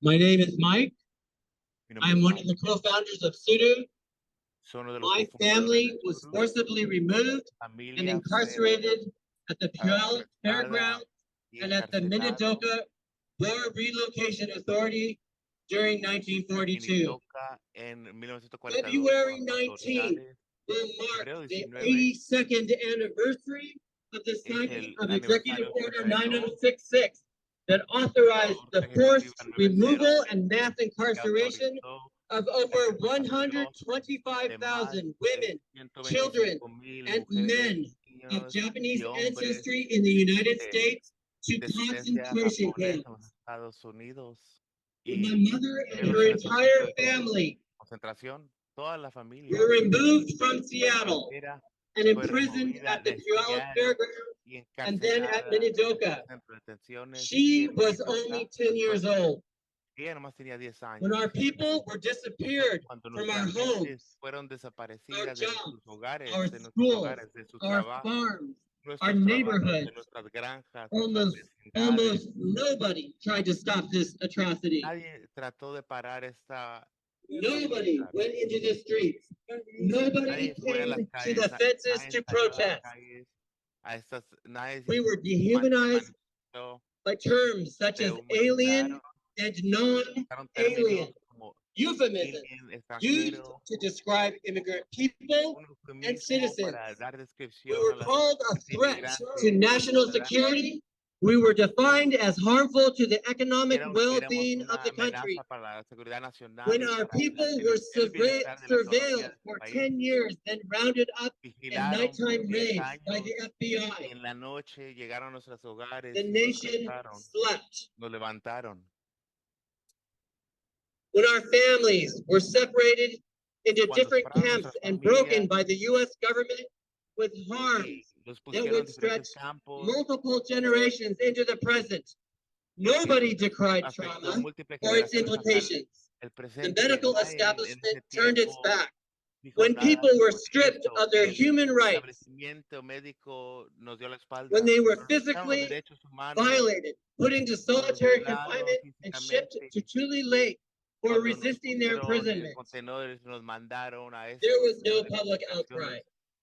My name is Mike. Mi I nombre am es one Mike, of the co-founders of Tsuru. soy uno de los My cofundadores family de was Tsuru. forcibly removed and Familia fue incarcerated at the Puyallup arrestada Fairgrounds y and at the encarcelado Minidoka War Relocation Authority during en 1942. Minidoka en 1942 February con las 19 autoridades. will mark Febrero the 19 82nd anniversary of the es signing el of Executive aniversario Order 82 9066 that authorized the Orden forced Ejecutiva 90 removal and mass que incarceration autorizó of la over incarcelación de más 125,000 de women, children, 125,000 and mujeres, men of niños Japanese y hombres ancestry in the United de States to descendencia concentration japonesa en los camps. Estados Unidos My y mother and menos her en estos entire centros de family concentración. Toda la familia were removed from Seattle entera and fue imprisoned removida at the de Puyallup Seattle Fairgrounds y and then at encarcelada en Minidoka. el centro de detenciones y She en was Minidoka. only 10 years old. Ella nomás tenía 10 When años. our people were disappeared Cuando from our nuestras gentes homes, fueron our desaparecidas de jobs, sus hogares, our de nuestros schools, hogares, de sus our trabajos, farms, our nuestros trabajos, de neighborhoods, nuestras granjas, nuestras almost vecindades. nobody tried to stop this atrocity. Nadie trató de parar esta Nobody atrocidad. went into the streets. Nobody Nadie fue a las came to calles, the fences nadie to salió a las protest. calles, nadie We were se dehumanized manifestó, by terms such se as alien humanizaron, and usaron términos non-alien, como euphemisms alien, used extranjero, to describe immigrant people un and eufemismo citizens. para dar We descripción were a las called a threat inmigrantes, to national security. We were defined as harmful to the economic éramos well-being una of the country. amenaza para la seguridad nacional When y our para people were el bienestar de la economía surveilled de este for país. 10 years, then rounded up in Vigilaron por nighttime 10 raids by años the y FBI, en la noche llegaron a nuestros hogares the y nation slept. nos levantaron. When our families were separated into Cuando different separaron camps nuestras and broken familias by the U.S. government with y harms los that pusieron en would diferentes stretch campos, multiple generations into the present. Nobody decried afectó trauma múltiples or its generaciones hasta el The presente. medical Nadie en establishment ese turned its tiempo back. dijo When nada people were sobre stripped esto. of their El human rights, establecimiento médico nos dio la espalda. when they were Nos quitaron los physically derechos humanos, violated, put into nos solitary violaron confinement, and shipped físicamente. to Tule Lake for Cuando nos resisting their pusieron en imprisonment. contenedores, nos mandaron a There was estos no public outcry.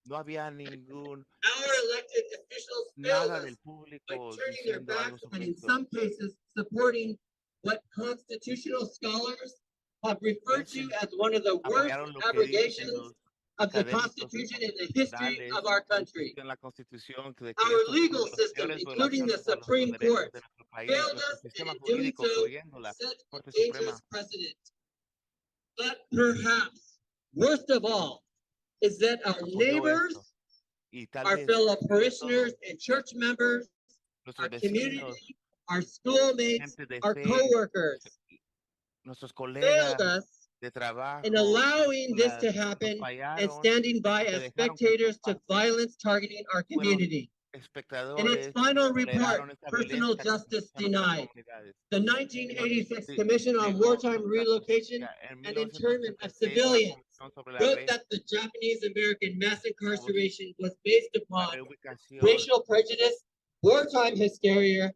no había ningún Our elected officials failed nada del us by público turning their diciendo algo backs sobre and in esto. some cases supporting what constitutional scholars have referred to as one of the worst Apoyaron lo que dicen abrogations los of the académicos Constitution in the history culturales of our country. en la Constitución de que Our esto fue legal una de las system, peores including the violaciones a los Supreme derechos Court, de nuestro país, failed nuestro us and sistema in doing jurídico, so incluyendo la set a Corte dangerous Suprema. precedent. But perhaps, worst of all, is that our Apoyó neighbors, esto. Y tal our vez fellow sobre parishioners todo, and church members, nuestros our vecinos, community, our schoolmates, gente de our fe, co-workers nuestros failed colegas us de in trabajo, allowing this to nos happen and fallaron, standing by que as dejaron que esto spectators to pase. violence targeting our Fueron community. In its espectadores, final report, toleraron esta Personal violencia Justice contra nuestras denied. comunidades. The 1986 Sí, Commission on negó Wartime nuestra Relocation justicia. En and Internment of 1986, una Civilians comisión sobre la wrote that the Japanese American mass incarceration was based upon reubicación racial prejudice, wartime hysteria,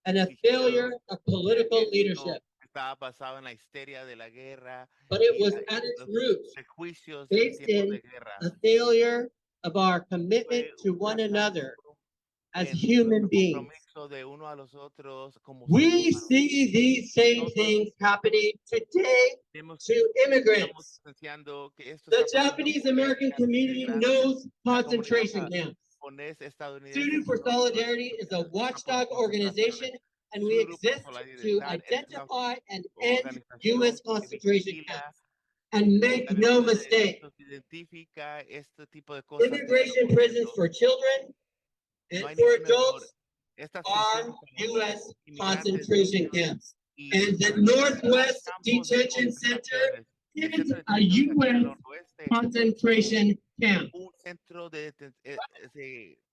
and a failure of political leadership. estaba basado en la histeria de la guerra But it y was at its los roots prejuicios en based tiempos in de guerra. a failure of our commitment Fue to un one another fracaso as en human nuestro beings. compromiso de uno a los otros como seres We humanos. see these same Nosotros things happening today Estamos to immigrants. presenciando que esto The está pasando Japanese con American community knows la concentration comunidad camps. japonesa estadounidense. Student for Solidarity is a watchdog organization, and we exist to identify and end U.S. concentration camps. And make no mistake, Identifica este tipo de cosas. immigration prisons for children and for adults are U.S. concentration camps. And the Northwest Detention Center is a U.S. concentration camp. Un centro de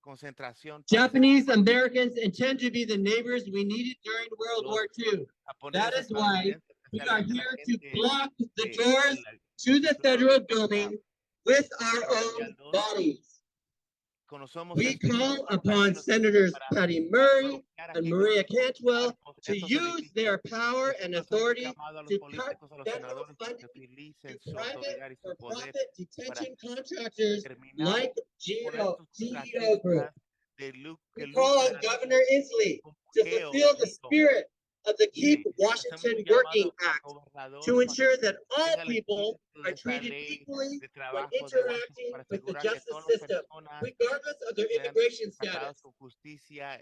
concentración. Japanese Americans intend to be the neighbors we needed during World War II. That is why we are here to block the doors to the federal building with our own bodies. conocemos We esto y call estamos aquí upon nosotros Senators para Patty Murray bloquear and aquellos Maria Cantwell cuerpos, to estos use edificios. their power and Nosotros hemos authority llamado a los to cut políticos, a los federal senadores, para que funding utilicen to su private autoridad y su or poder profit para detention contractors terminar like con GEO estos Group. contratistas que We call on lucran Governor Inslee con to geo, fulfill the geo. spirit of the Keep Mire, hacemos Washington un Working llamado al Act gobernador to para ensure that all tenga el people espíritu are de esta treated ley equally de when trabajo de Washington interacting para with the asegurar que justice todas las system, personas regardless of their sean immigration tratadas status. con justicia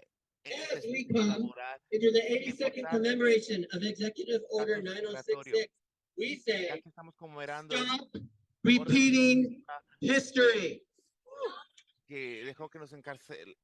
en ese As we sistema come laboral. into the Sin 82nd importar commemoration of Executive Order estatus migratorio, 9066, we ya say, que estamos conmemorando stop orden repeating history. que dejó que nos encarcel,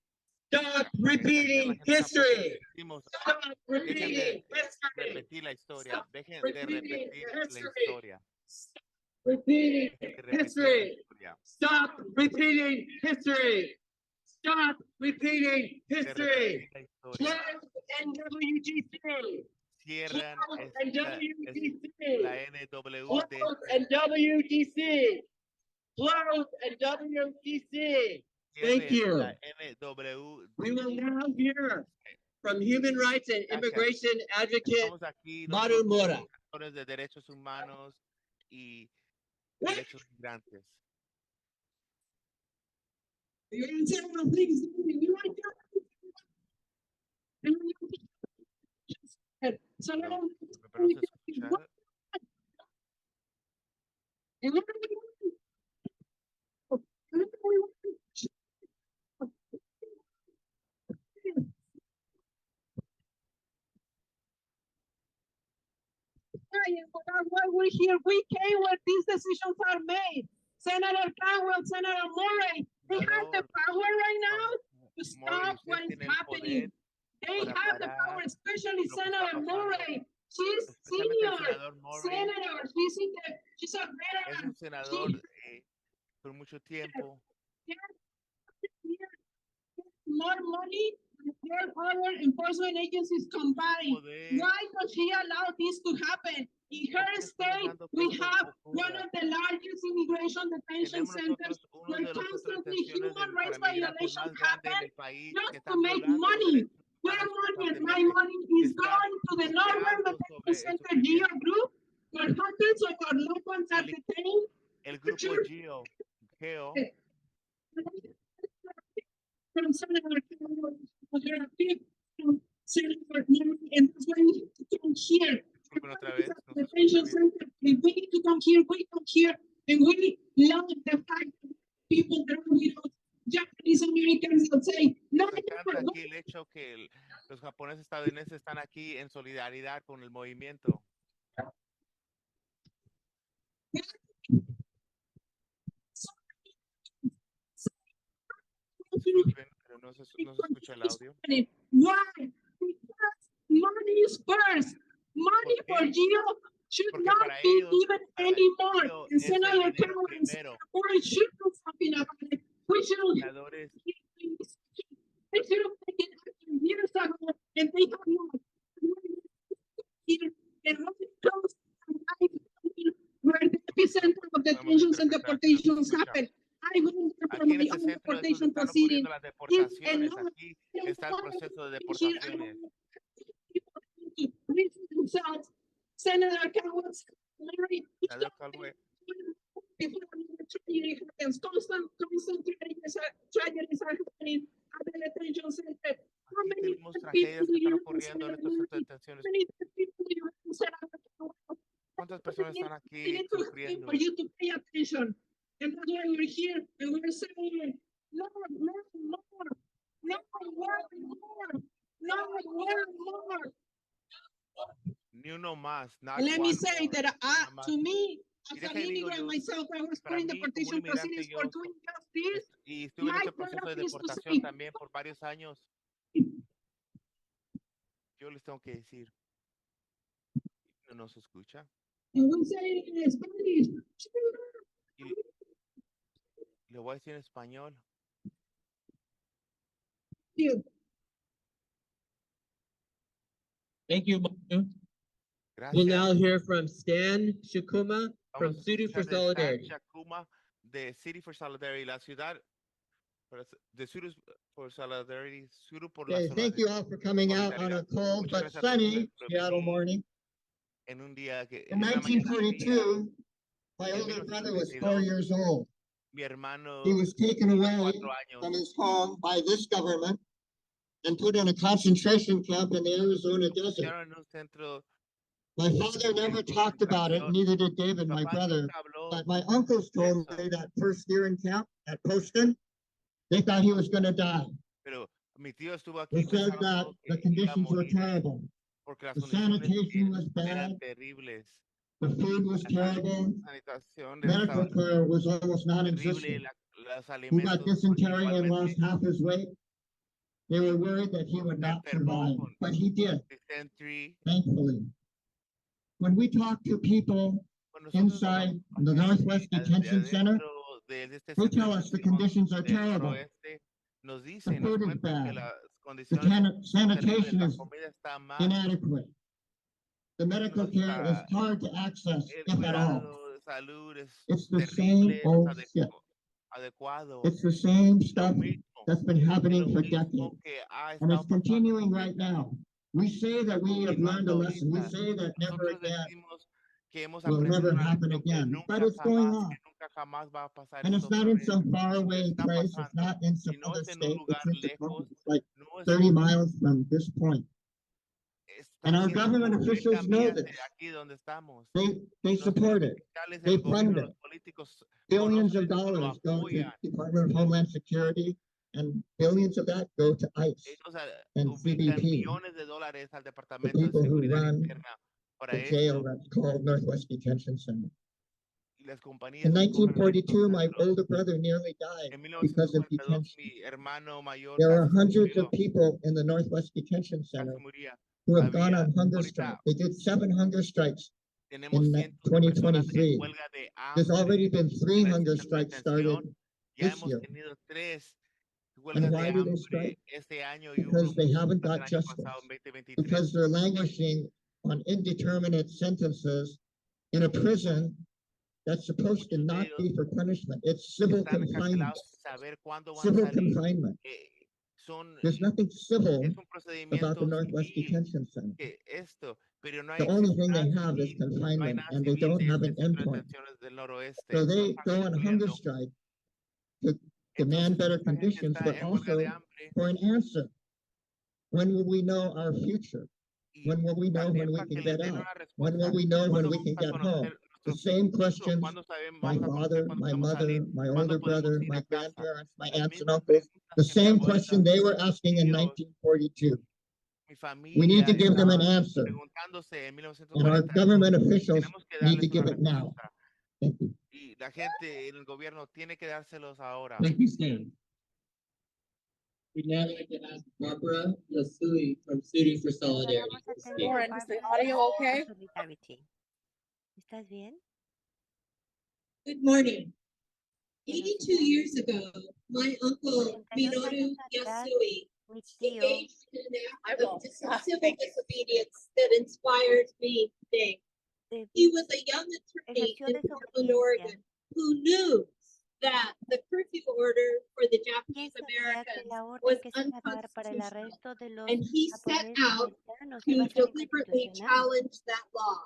Stop la repeating gente tampoco history. decimos, Stop dejen repeating de history. repetir la historia, Stop dejen de repeating repetir la history. historia, Stop repeating dejen de repetir la history. historia, Stop repeating history. Stop repeating de history. repetir la historia. Close NWDC. Cierran Close la NWDC. Close NWDC, NWDC. Close NWDC. Thank cierren la you. We will NWDC. now hear from Human Rights and Gracias. Immigration Advocate Estamos aquí Maru nosotros, Mora. defensores de derechos humanos y derechos migrantes. Pero no se escucha. Why we're here. We came where these decisions are made. Senator Cantwell, Senator Murray, they have the power right now to stop what is happening. They have the power, especially Senator Murray. She's senior senator. She's a Es veteran. un senador por mucho tiempo. More money than our enforcement agencies combined. Why does she allow this to happen? In her state, we have one of the largest immigration detention centers where constantly human rights violations happen just to make money. Where money and my money is going to the Northwest Detention Center GEO group, where hundreds of our loved ones are detained. El grupo GEO From Senator Cantwell, from Senator Murray, and that's why we have to come here. otra vez, no se Detention escucha bien. center, we need to come here, and we love the fact that people that are widows, Japanese Americans will say, no, Me encanta aquí el hecho que los japoneses estadounidenses están aquí en solidaridad con el movimiento. Disculpen, pero no se escucha el audio. Why? Because money is first. Money for GEO should not be given anymore. And Senator Cantwell and Senator Murray should do something about it. We should have taken action years ago, and they have not. And where the epicenter of detentions and deportations happen. I went there for Aquí en my este own centro es donde deportation están proceeding. ocurriendo las deportaciones. Aquí está el proceso de deportaciones. Senator Cantwell, Murray, Senador Cantwell, constant tragedies are happening at the detention center. How aquí many tenemos people tragedias que do están you ocurriendo en consider estos centros de detenciones. How many people do you consider ¿Cuántas personas están we aquí need to sufriendo? for you to pay attention. And that's why we're here and we're saying, no, no, more, no, more, no, more. Ni uno más. And let me say that to me, Y as an déjale digo immigrant yo, myself, I was para put in mí, como un deportation inmigrante, proceedings yo for doing just this. y estuve en My este proceso de therapist to deportación say, también por varios años. Yo les tengo que decir, no se escucha. and we say in Spanish, Y le voy a decir en español. Thank you, Maru. Gracias. We'll now hear from Stan Shakuma from Vamos a Tsuru for escuchar de Stan Solidarity. Shakuma de City for Solidarity, la ciudad De Tsuru por Solidarity, Tsuru por la Okay, thank you all for coming out on a cold Muchas but gracias a todos sunny por Seattle venir morning. en un día que In en una mañana fría. 1942, my En older brother was 4 1942, years old. mi hermano He was taken tenía away 4 años. from his home by this government and put in a concentration camp in the Arizona desert. Pusieron en un centro My father never talked about it, neither did David, my papá brother. nunca habló But my uncles told eso. me that first year in camp at Poston, they thought he was going to die. Pero mi tío estuvo aquí They said pensaron that todos the que iba a conditions were morir terrible. porque las The condiciones sanitation was eran bad. terribles. The food was La terrible. sanitación Medical estaba care was almost terrible. non-existent. Los He got alimentos dysentery and igualmente lost half his weight. They were worried that he would se not enfermó survive, con but he did, dysentery. thankfully. When we talk to people Cuando nosotros inside hablamos the Northwest de Detention Center, adentro de este they centro tell de us the detención conditions are del terrible. noroeste, nos The dicen, nos food is cuentan que bad. las The condiciones son terribles, sanitation la is comida está mal, inadequate. The no medical care is está, hard to access, el if at all. cuidado de salud es It's the terrible, same no old es shit. adecuado, It's the same lo stuff mismo, that's been es happening lo for mismo decades. que ha And estado it's pasando continuing por right décadas. now. We say that we have learned a Continuando lesson. We ahorita, say that never nosotros again decimos que hemos will aprendido never una happen lección que again. But nunca it's going jamás, on. que nunca jamás va a pasar And esto it's not otra in vez. some faraway Está place. It's pasando, not in some y no other es en un state. lugar It's in lejos, Tacoma. It's like no es 30 miles from this point. está And our aquí government como 30 officials know millas this. de aquí donde estamos. They Nuestros support it. oficiales They del fund gobierno, it. los políticos Billions of conocen esto, lo dollars go to apoyan. Department of Homeland Security, and billions of that go to ICE Ellos and ubican CBP, millones de dólares al the Departamento de people who Seguridad run Interna para the jail esto. that's called Northwest Detention Center. Y las compañías In que cogen estos 1942, my centros. older brother nearly died En because of 1942, detention. mi hermano mayor There are casi se hundreds murió, of people in the Northwest Detention Center casi moría. who have gone Había, on hunger ahorita strike. They did 7 hunger strikes tenemos in cientos de personas en 2023. huelga de There's already hambre been 3 en hunger este centro de strikes started detención. Ya this hemos year. tenido 3 And huelgas de why do they hambre strike? este año y Because uno they haven't más got el año justice. pasado, en 2023. Because they're languishing on indeterminate sentences in a prison that's supposed to Muchos de not ellos be for punishment. It's civil están confinement. encarcelados sin saber cuándo van a Civil salir. confinement. Son, There's nothing civil es un about procedimiento the Northwest civil Detention Center. que esto, pero no The hay only existe thing they nada have is civil, no hay confinement, nada and they civil don't de have este an centro de endpoint. detenciones del noroeste. So No they están go on hunger cumpliendo. strike to Entonces, demand better esta gente conditions, está but en huelga de also hambre for an answer. When will we know our future? y When will we know también when we para que can les get den out? una When will respuesta. we know when ¿Cuándo we vamos can a get home? conocer The nuestro same futuro? questions ¿Cuándo my vamos a conocer father, cuándo my podemos mother, salir? my ¿Cuándo older podemos brother, ir my a casa? grandparents, my Las aunts and mismas uncles, preguntas the que mi same abuela, question they were asking in tíos, 1942. mi We need familia to give them an estaban answer, preguntándose en and our 1942. government officials Tenemos que need to darles una give it now. respuesta. Thank you. Y la gente en el gobierno tiene que dárselos ahora. Thank you, Stan. We'd now like to ask Barbara Lasui from Tsuru for Solidarity. Vamos a to atender speak. a Lauren, is the Barbara audio por okay? Solidarity. ¿Estás bien? Good morning. Buenos 82 días. years ago, my uncle 82 Minoru años atrás, Yasui mi tío engaged in an act of civil disobedience that inspired me today. de- He was a young attorney ejerció in Portland, desobediencia. Oregon, who knew that the curfew order for the ¿Quién Japanese sabía que Americans la was orden que se iba a dar para el unconstitutional, arresto de los and he set japoneses out americanos iba to a ser deliberately inconstitucional? challenge that law.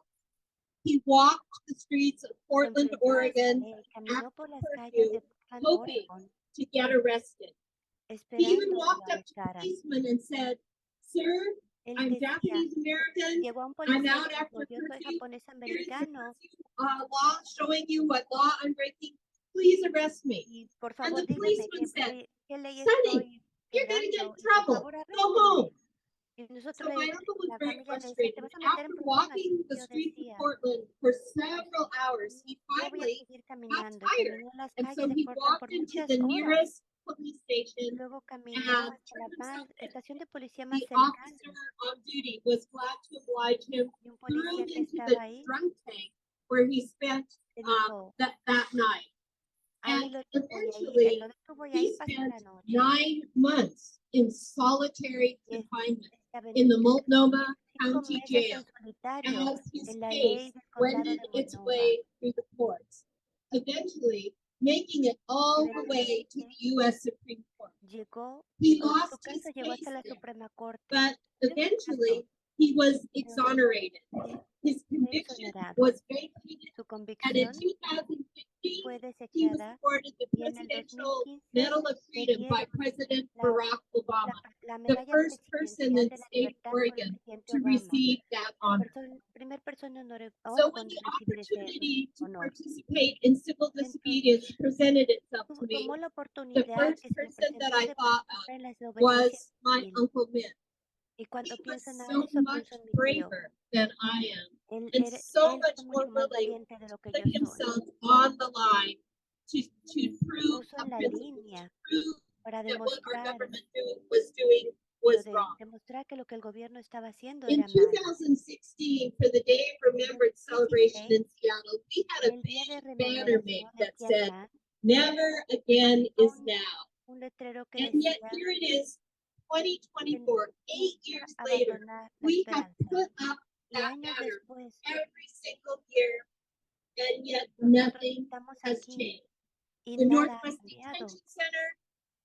He walked the streets of Se Portland, enfrentó a esta Oregon, ley, caminó por las calles curfew, de Portland, hoping Oregon, to get arrested. He even esperando que walked lo up to arrestaran. policemen and said, "Sir, Él I'm decía, Japanese American. llegó a un I'm policía y out le after dijo, yo soy curfew. japonés Here's the americano curfew law showing you what law I'm breaking. Please arrest me." y por And favor the dígame policeman said, qué ley "Sonny, estoy you're gonna get quebrando in y por trouble. favor Go arréstenme. home." Y So nosotros my uncle was la very familia le decía, te frustrated. vas a meter After en problemas. walking Y the yo streets of decía, Portland for several hours, he yo voy a finally seguir got caminando. Y tired. caminó las And calles so de he Portland por walked into muchas the horas. nearest police Y station luego caminó and hasta la turned himself in. estación de policía más The cercana. officer on duty was glad to oblige him, Y un threw policía him que into the estaba ahí drunk tank where he spent le dijo, that night. ahí And lo detuvo y ahí, eventually, lo detuvo y he ahí pasó spent la noche. 9 months in solitary Y confinement estaba in the Multnomah 5 County meses Jail en solitario as his en la case ley del condado wended de its Multnomah. way through the courts. Eventually, making it all the way to the U.S. Supreme Court. Llegó, He con su lost his caso llegó case hasta la there, Suprema Corte. but Perdió su eventually caso, he was pero exonerated. fue His conviction exonerado. was vacated, Su and in convicción 2015, fue he was desechada awarded the y en el Presidential 2015 Medal of le Freedom by dieron President la, Barack Obama, la the medalla first person presidencial in de la state libertad por el Oregon presidente to Obama. receive that honor. Primer persona en So when Oregon the en recibir ese opportunity to honor. participate in civil disobedience Entonces, presented itself to me, tomó la the oportunidad first que se le person that presentó I de thought participar en la of desobediencia was my civil. Uncle Mitt. Y cuando He was pienso en so eso, much pienso en mi tío. braver than I am, Él, and so él much fue more mucho más willing valiente de lo que to yo put soy. himself on the line to prove Puso a en la principle, línea to prove para that what our demostrar, government was doing was wrong. demostrar que lo que el gobierno estaba haciendo In era malo. 2016, for the Day of Remembrance celebration in Seattle, we had a El día de big banner made rememoración that en said, Seattle, "Never again is now." un letrero que And decía yet here it is, 2024, 8 years later, abandonar la we have esperanza. put up Y that años banner después, every single year, and yet nosotros nothing estamos has aquí changed. y The nada ha Northwest cambiado. Detention Center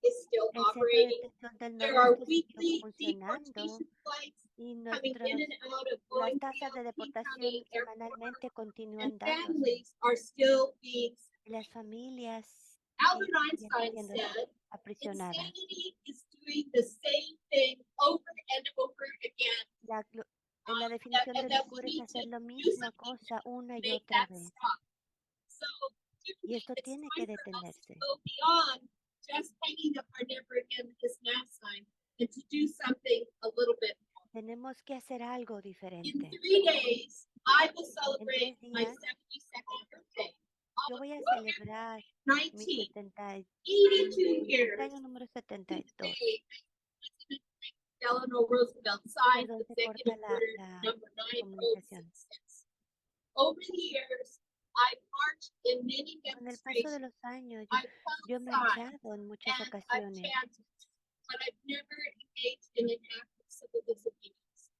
is still El centro de operating. detención del There are noroeste siguió weekly funcionando deportation flights y coming in and out of las Boeing tasas de Field, King deportación County Airport, semanalmente continúan and dándose. families are still being Y las familias Albert siguen Einstein siendo said, aprisionadas. insanity is doing the same thing over and over again. La definición de and that we locura es need hacer to la do misma something cosa una y make otra that vez. stop. So Y esto it's tiene time que for us to detenerse. go beyond just hanging up our never again with this mass sign and to do something a little bit more. Tenemos que hacer algo In diferente. 3 days, I will En celebrate 3 my días 72nd birthday. yo voy a Of celebrar mi 82 years. cumpleaños número 72. Today, President Delano Roosevelt signed Perdón, se corta Executive Order la Number 906. comunicación. Over the years, I've marched in many Con el paso de demonstrations. los años, I've yo he held signs marchado en muchas and I've ocasiones, chanted, but I've never engaged in an act of civil disobedience.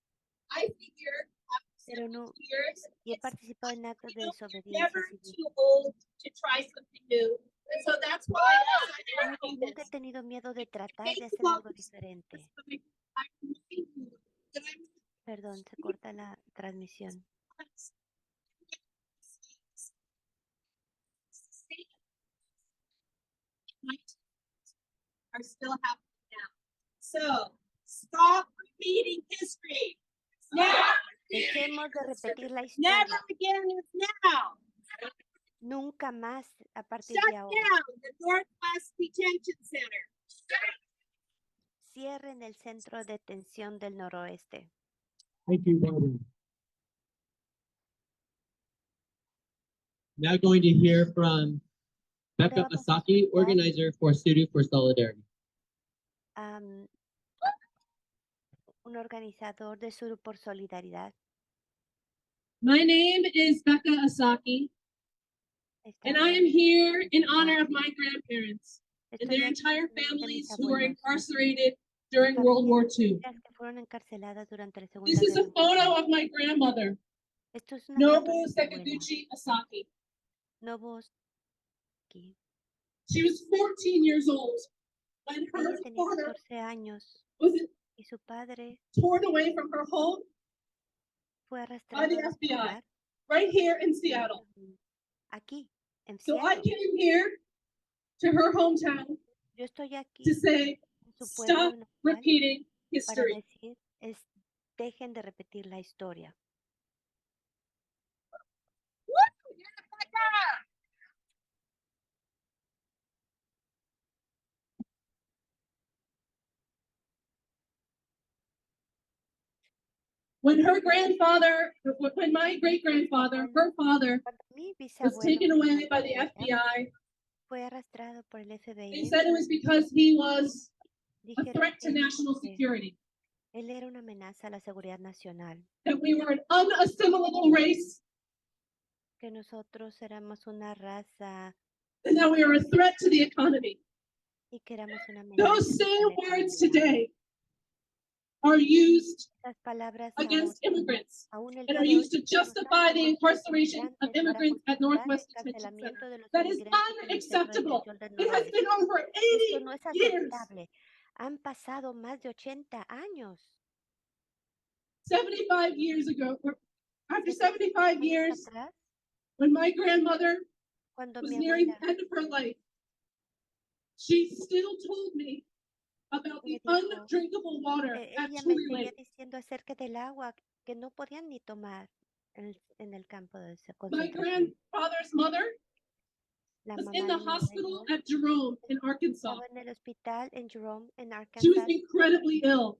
I figure after pero 70 no, years, y he it's participado en actos de desobediencia never civil. too old to try something new. And so that's why I decided to do Nunca he this. tenido miedo de tratar de Think hacer about algo this, diferente. but I remind you that I'm Perdón, se corta la transmisión. Are still happening now. So stop repeating history. Never, Dejemos de repetir la never historia. again is now. Nunca más a partir Shut de ahora. down the Northwest Detention Center. Cierren el centro de detención del noroeste. Thank you, Robin. Now going to hear from Becca Ahora vamos a Asaki, escuchar organizer for Tsuru for Solidarity. un organizador de Tsuru por Solidaridad. My name is Becca Asaki, and I am here in honor of my grandparents and their entire families who were incarcerated during World War II. Que fueron encarceladas durante la Segunda This is a Guerra photo Mundial. of my grandmother, Esto es una foto Nobu de mi abuela, Sakaguchi Asaki. Nobuski. She was 14 years old when her Ella tenía father 14 años was y su padre torn away from her home fue by arrastrado the de su FBI, hogar right here in Seattle. aquí, en So I Seattle. came here to her hometown Yo estoy aquí to say, en su stop pueblo natal repeating para history. decir, dejen de repetir la historia. When my great-grandfather, her father, Cuando mi was bisabuelo taken away by the FBI, fue arrastrado por el they FBI, said it was because he was a dijeron threat que to national security, él era una amenaza a la seguridad nacional, that we were an unassimilable race, que nosotros éramos una raza and that we were a threat to the economy. y que éramos una amenaza. Those a same la words economía. today are used Las palabras against immigrants aún el and día are de hoy used to se usan justify the contra los incarceration of inmigrantes para immigrants at justificar el Northwest Detention encarcelamiento Center. de los That is inmigrantes en el centro de unacceptable. detención del It has Noroeste. been over Esto 80 no es years. aceptable. Han pasado más de 80 años. 75 years ago, or after 75 años years, atrás, when my grandmother cuando was mi nearing abuela the end of her life, she still told me about me the dijo, undrinkable water at ella me Tsuru seguía Lake. diciendo acerca del agua que no podían ni tomar en el campo de My concentración. grandfather's mother La was mamá in de the mi hospital abuelo at Jerome in Arkansas. estaba en el hospital en Jerome, en She was Arkansas, incredibly ill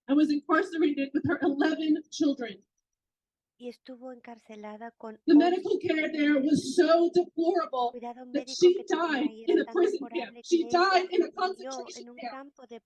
and was incarcerated with her 11 children. y estuvo encarcelada con The 11 medical care there was so deplorable cuidado that médico she que tenía died ahí in era a tan prison camp. deplorable She que ella died in a murió concentration en un camp. campo de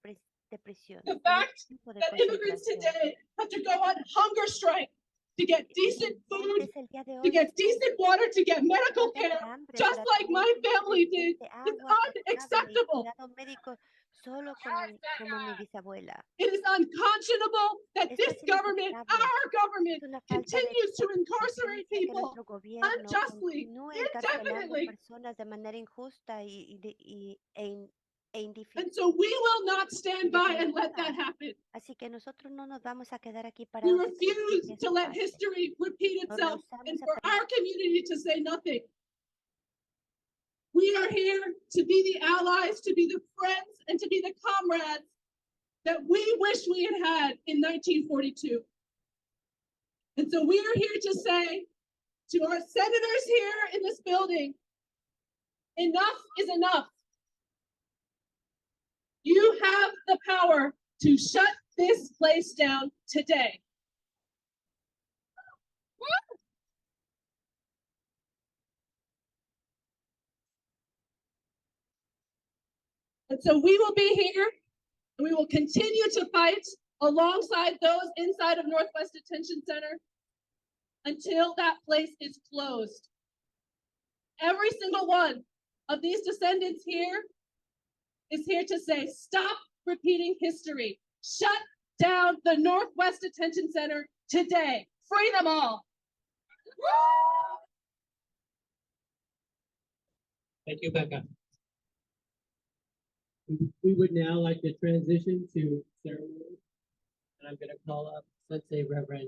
prisión, The en un fact campo de that immigrants concentración. today have to go on hunger strike to get decent food, Antes, el día de to hoy, get decent water, to get medical huelga de care, hambre just para like tener my family did, suficiente is agua potable y unacceptable. cuidado médico solo como mi bisabuela. It is unconscionable that Esto this es government, inaceptable. our government, Es una falta de continues to incarcerate conciencia que people nuestro gobierno unjustly, continúe encarcelando indefinitely. personas de manera injusta e And so we will not stand by and let indefinitiva. that happen. Así que nosotros no nos vamos a quedar aquí We parados y permitir refuse que to eso let pase. history repeat Nos itself and rehusamos a for our community to say nothing. We are here to be the allies, to be the friends, and to be the comrades that we wish we had had in 1942. And so we are here to say to our senators here in this building, enough is enough. You have the power to shut this place down today. And so we will be here and we will continue to fight alongside those inside of Northwest Detention Center until that place is closed. Every single one of these descendants here is here to say, stop repeating history. Shut down the Northwest Detention Center today. Free them all. Thank you, Becca. We would now like to transition to ceremony, and I'm going to call up Sensei Reverend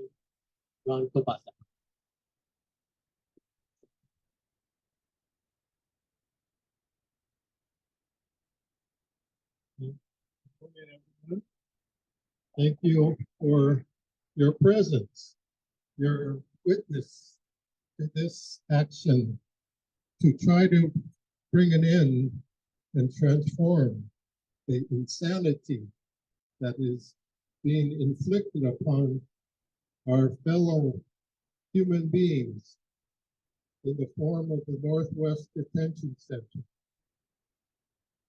Ron Kobasa. Thank you for your presence, your witness to this action to try to bring an end and transform the insanity that is being inflicted upon our fellow human beings in the form of the Northwest Detention Center.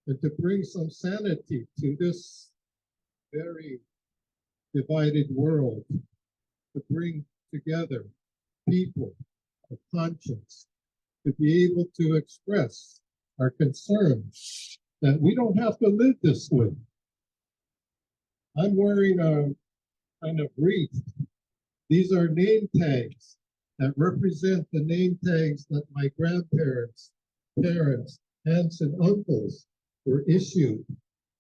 And to bring some sanity to this very divided world, to bring together people of conscience, to be able to express our concerns that we don't have to live this way. I'm wearing a kind of wreath. These are name tags that represent the name tags that my grandparents, parents, aunts, and uncles were issued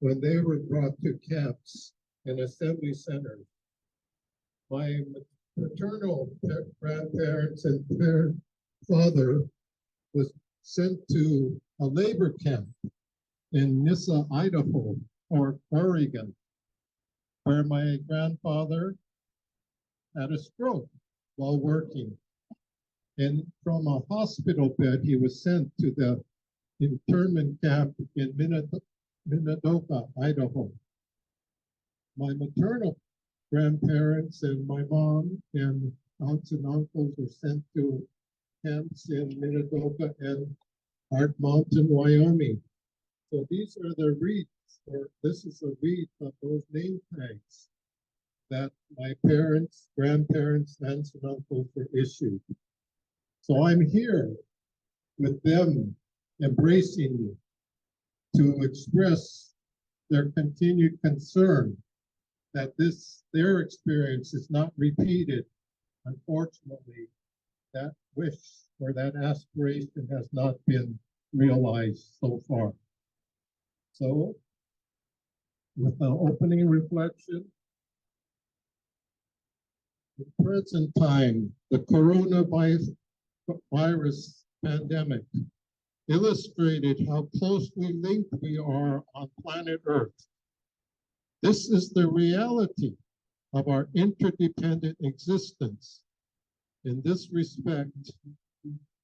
when they were brought to camps and assembly centers. My maternal grandparents and father was sent to a labor camp in Nissa, Idaho, or Oregon, where my grandfather had a stroke while working. And from a hospital bed, he was sent to the internment camp in Minidoka, Idaho. My maternal grandparents and my mom and aunts and uncles were sent to camps in Minidoka and Art Mountain, Wyoming. So these are the wreaths, or this is a wreath of those name tags that my parents, grandparents, aunts, and uncles were issued. So I'm here with them, embracing me to express their continued concern that their experience is not repeated. Unfortunately, that wish or that aspiration has not been realized so far. So, with the opening reflection, in present time, the coronavirus pandemic illustrated how closely linked we are on planet Earth. This is the reality of our interdependent existence. In this respect,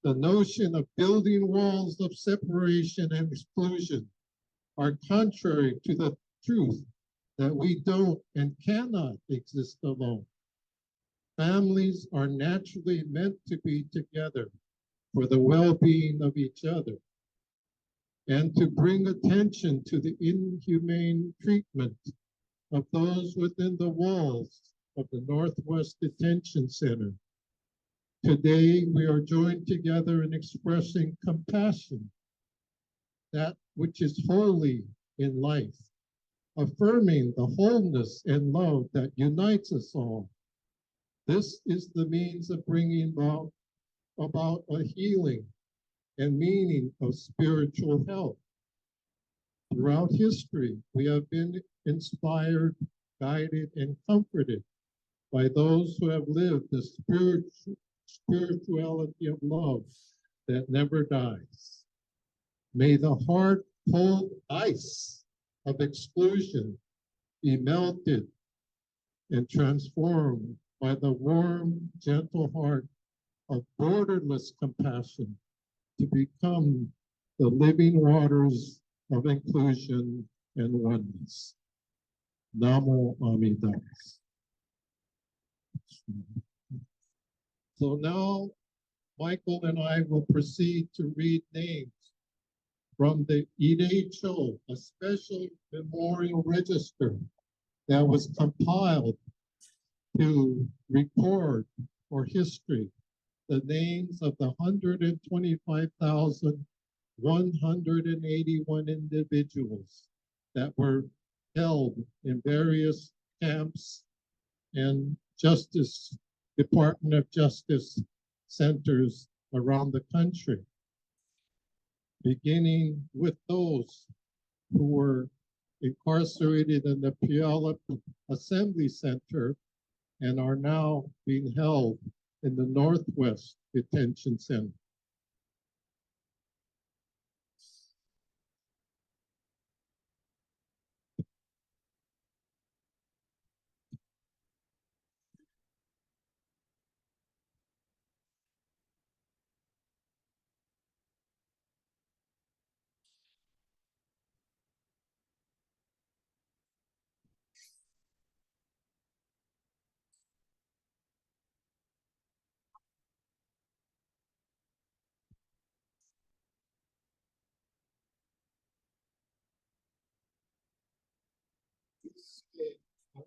the notion of building walls of separation and exclusion are contrary to the truth that we don't and cannot exist alone. Families are naturally meant to be together for the well-being of each other and to bring attention to the inhumane treatment of those within the walls of the Northwest Detention Center. Today, we are joined together in expressing compassion, that which is holy in life, affirming the wholeness and love that unites us all. This is the means of bringing about a healing and meaning of spiritual health. Throughout history, we have been inspired, guided, and comforted by those who have lived the spirituality of love that never dies. May the hard, cold ice of exclusion be melted and transformed by the warm, gentle heart of borderless compassion to become the living waters of inclusion and oneness. Namo Amida. So now, Michael and I will proceed to read names from the Ireicho, a special memorial register that was compiled to record for history the names of the 125,181 individuals that were held in various camps and Department of Justice centers around the country, beginning with those who were incarcerated in the Puyallup Assembly Center and are now being held in the Northwest Detention Center.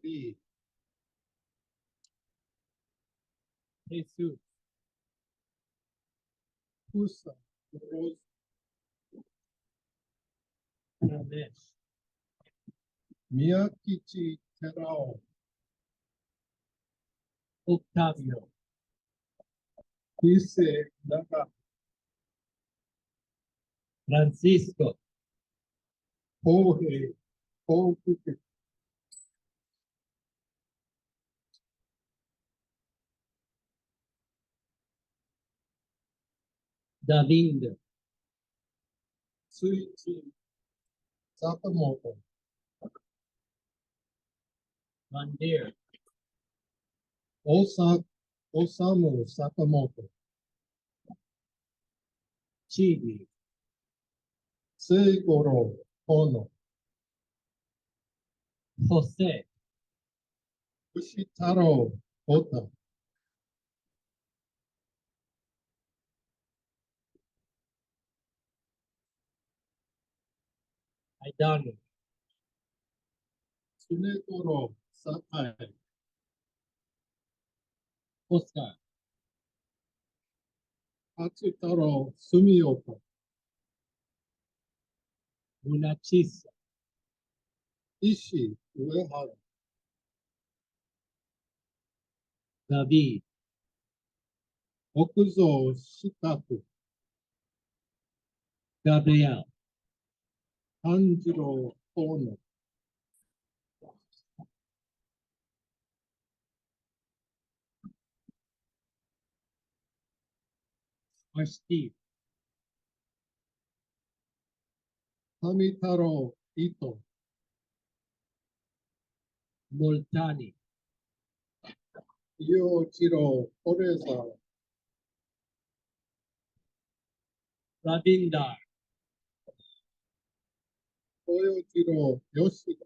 Ali, Jesus, Pusa, Rose, Ramesh, Miyakichi Terao, Octavio, Dice Naga, Francisco, Jorge, Jorge, Davinder, Suichi, Sakamoto, Mandir, Osamu Sakamoto, Chibi, Seigoro Ono, Jose, Ushitaro Ota, Aidano, Tsunetoro Sakai, Oscar, Hatsutaro Sumioka, Munachisa, Ishi Uehara, David, 奥蔵下区、 Gabriel, 炭治郎河野、 or Steve, 上太郎糸、 Multani, 伊予一郎トレザー、 Ravindar, 豊次郎吉田、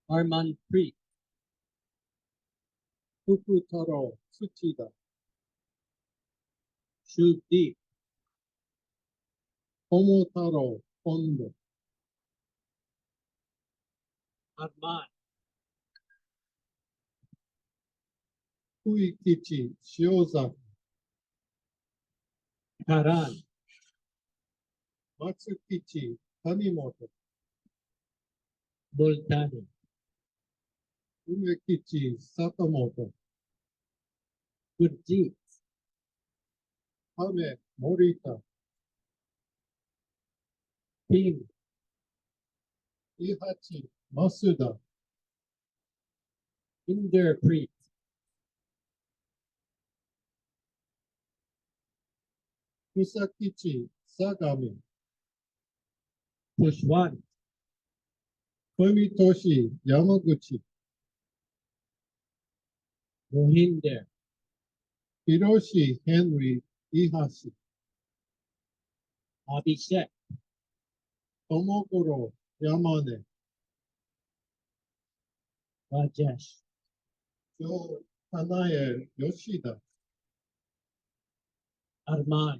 Armand Preet, 福太郎土田、 Shubdeep, 友太郎本土、 Arman, 福井吉塩崎、 Karan, 松吉谷本、 Multani, 梅吉里本、 Gurjeet, 亀森田、 Ping, 伊八増田、 Inder Preet, 草吉相模、 Pushwan, 富俊山口、 Mohinder, 広志ヘンリー伊橋、 Abhishek, 友五郎山根、 Rajesh, 上花江吉田、 Arman,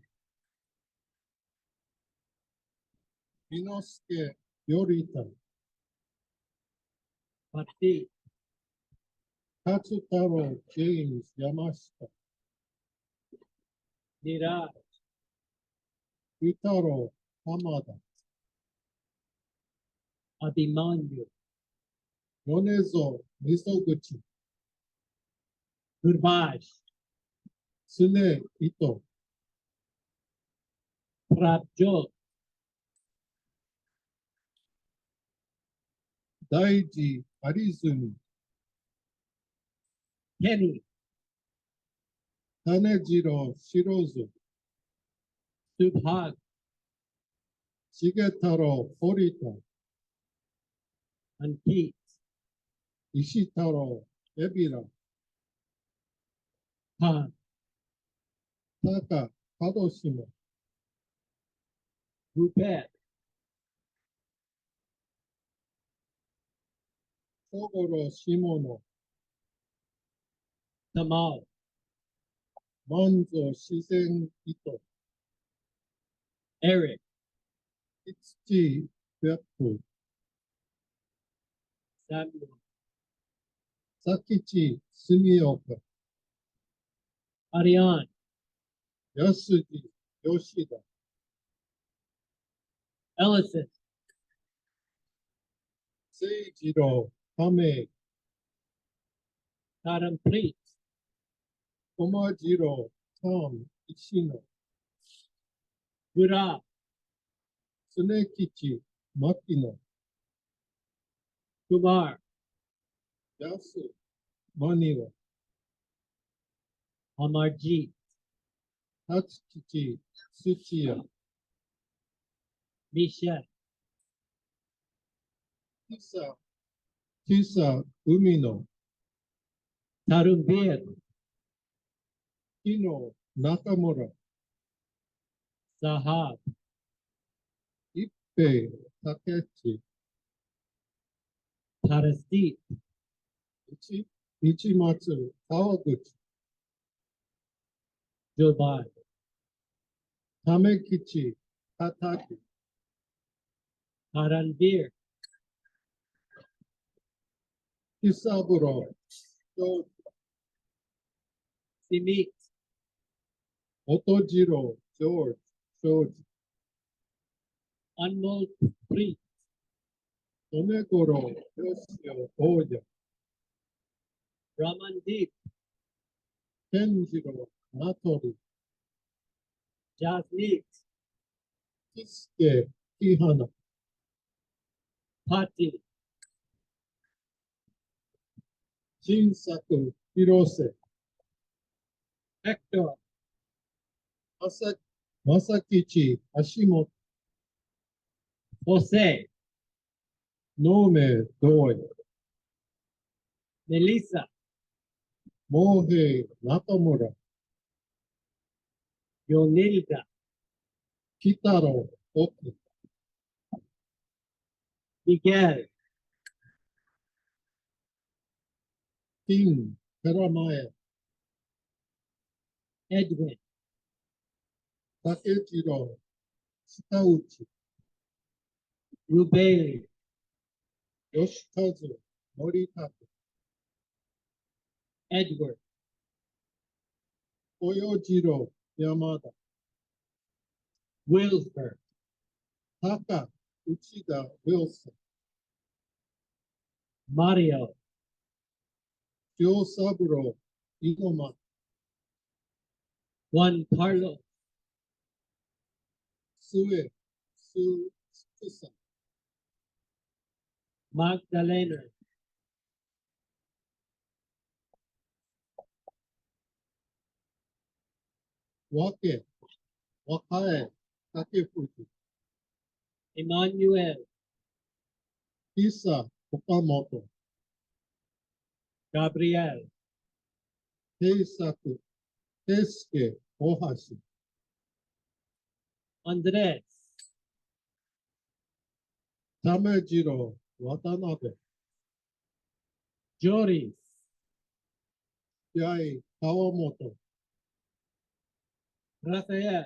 伊之助頼田、 Pati, 勝太郎ジェームス山下、 Niraj, 宇太郎浜田、 Abhimanyu, 米蔵溝口、 Gurbaj, 常糸、 Prabjot, 大地有住、 Kenny, 種次郎白津、 Subhag, 重太郎堀田、 Ankit, 石太郎海老名、 Han, 高門島、 Rupert, 小五郎下野、 Tamal, 万蔵自然糸、 Eric, 土百歩、 Samuel, 佐吉住岡、 Ariane, 安次吉田、 Ellison, 誠次郎亀井、 Karam Preet, 駒次郎丹石野、 Gura, 常吉牧野、 Kumar, 安間庭、 Amarjeet, 辰吉土屋、 Michelle, 久海野、 Tarumbir, 木野中村、 Sahab, 一平武地、 Parasit, 市松川口、 Jobai, 為吉叩、 Karanvir, 久三郎長、 Simit, 音次郎ジョージ庄司、 Anmol Preet, 米五郎吉尾大也、Ramandeep, 健次郎、名取、 Jasneet, 喜助、木花、 Pati, 新作、広瀬、 Hector, 正吉、橋本、 Jose, 能明、同意、 Melissa, 毛平、中村、 Yonilda, 喜太郎、奥、 Miguel, 金、寺前、 Edwin, 竹次郎、下内、 Rubaili, 吉和、森拓、 Edward, 豊次郎、山田、 Wilford, 高、内田、ウィルソン、 Mario, 塩三郎、井戸間、 Juan Carlos, 末、すさ、 Magdalena, 和気、和江、竹藤、 Emmanuel, 久、岡本、 Gabriel, 平作、平介、大橋、 Andres, 為次郎、渡辺、 Joris, 八重、川本、 Rafael,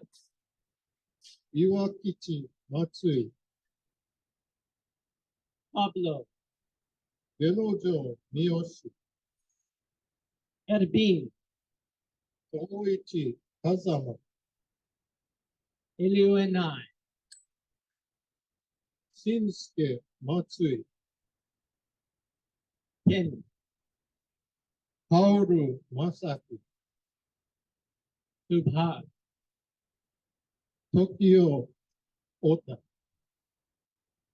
岩吉、松井、 Pablo, 下野城、三好、 Erbin, 友一、風間、 Elioenai, 新助、松井、 Ken, 薫、正樹、 Subhas, 時代、小田、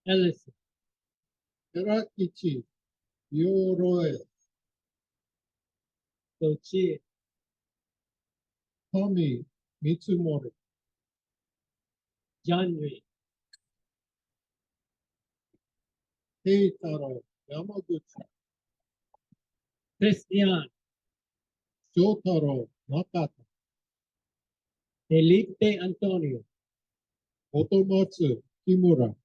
Ellison, 寺吉、養老園、 Sochi, 神、見積もり、 Janri, 平太郎、山口、 Christian, 翔太郎、中田、 Felipe Antonio, 音松、木村、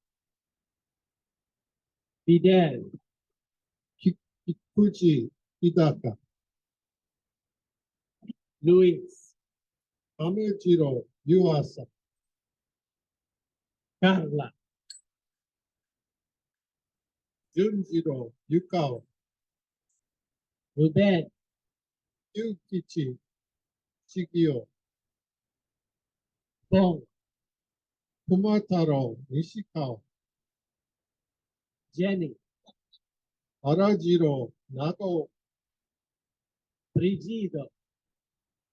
Fidel, 菊池、日高、 Luis, 亀次郎、湯浅、 Carla, 淳次郎、湯川、 Ruben, 祐吉、茂雄、 Bong, 熊太郎、西川、 Jenny, 原次郎、長尾、 Brigido,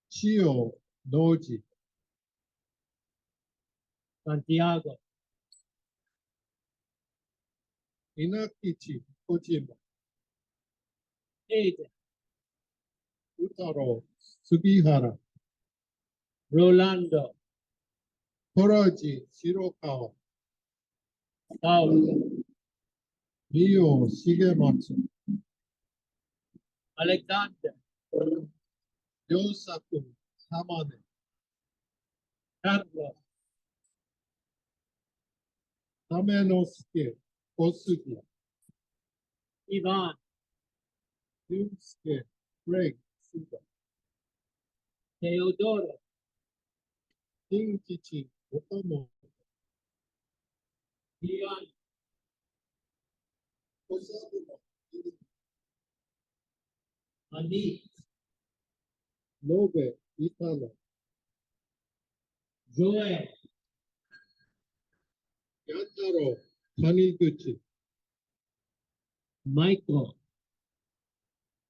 千代、農事、 Santiago, 稲吉、小島、 Aiden, 宇太郎、杉原、 Rolando, 虎地、白川、 Saulo, 美代、重松、 Alexander, 良作、玉根、 Carlos, 亀之助、小杉、 Ivan, 俊介、フレイ、須田、 Teodoro, 金吉、岡本、 Leon, 小三郎、 Anit, 野部、板野、 Joel, 八太郎、谷口、 Michael,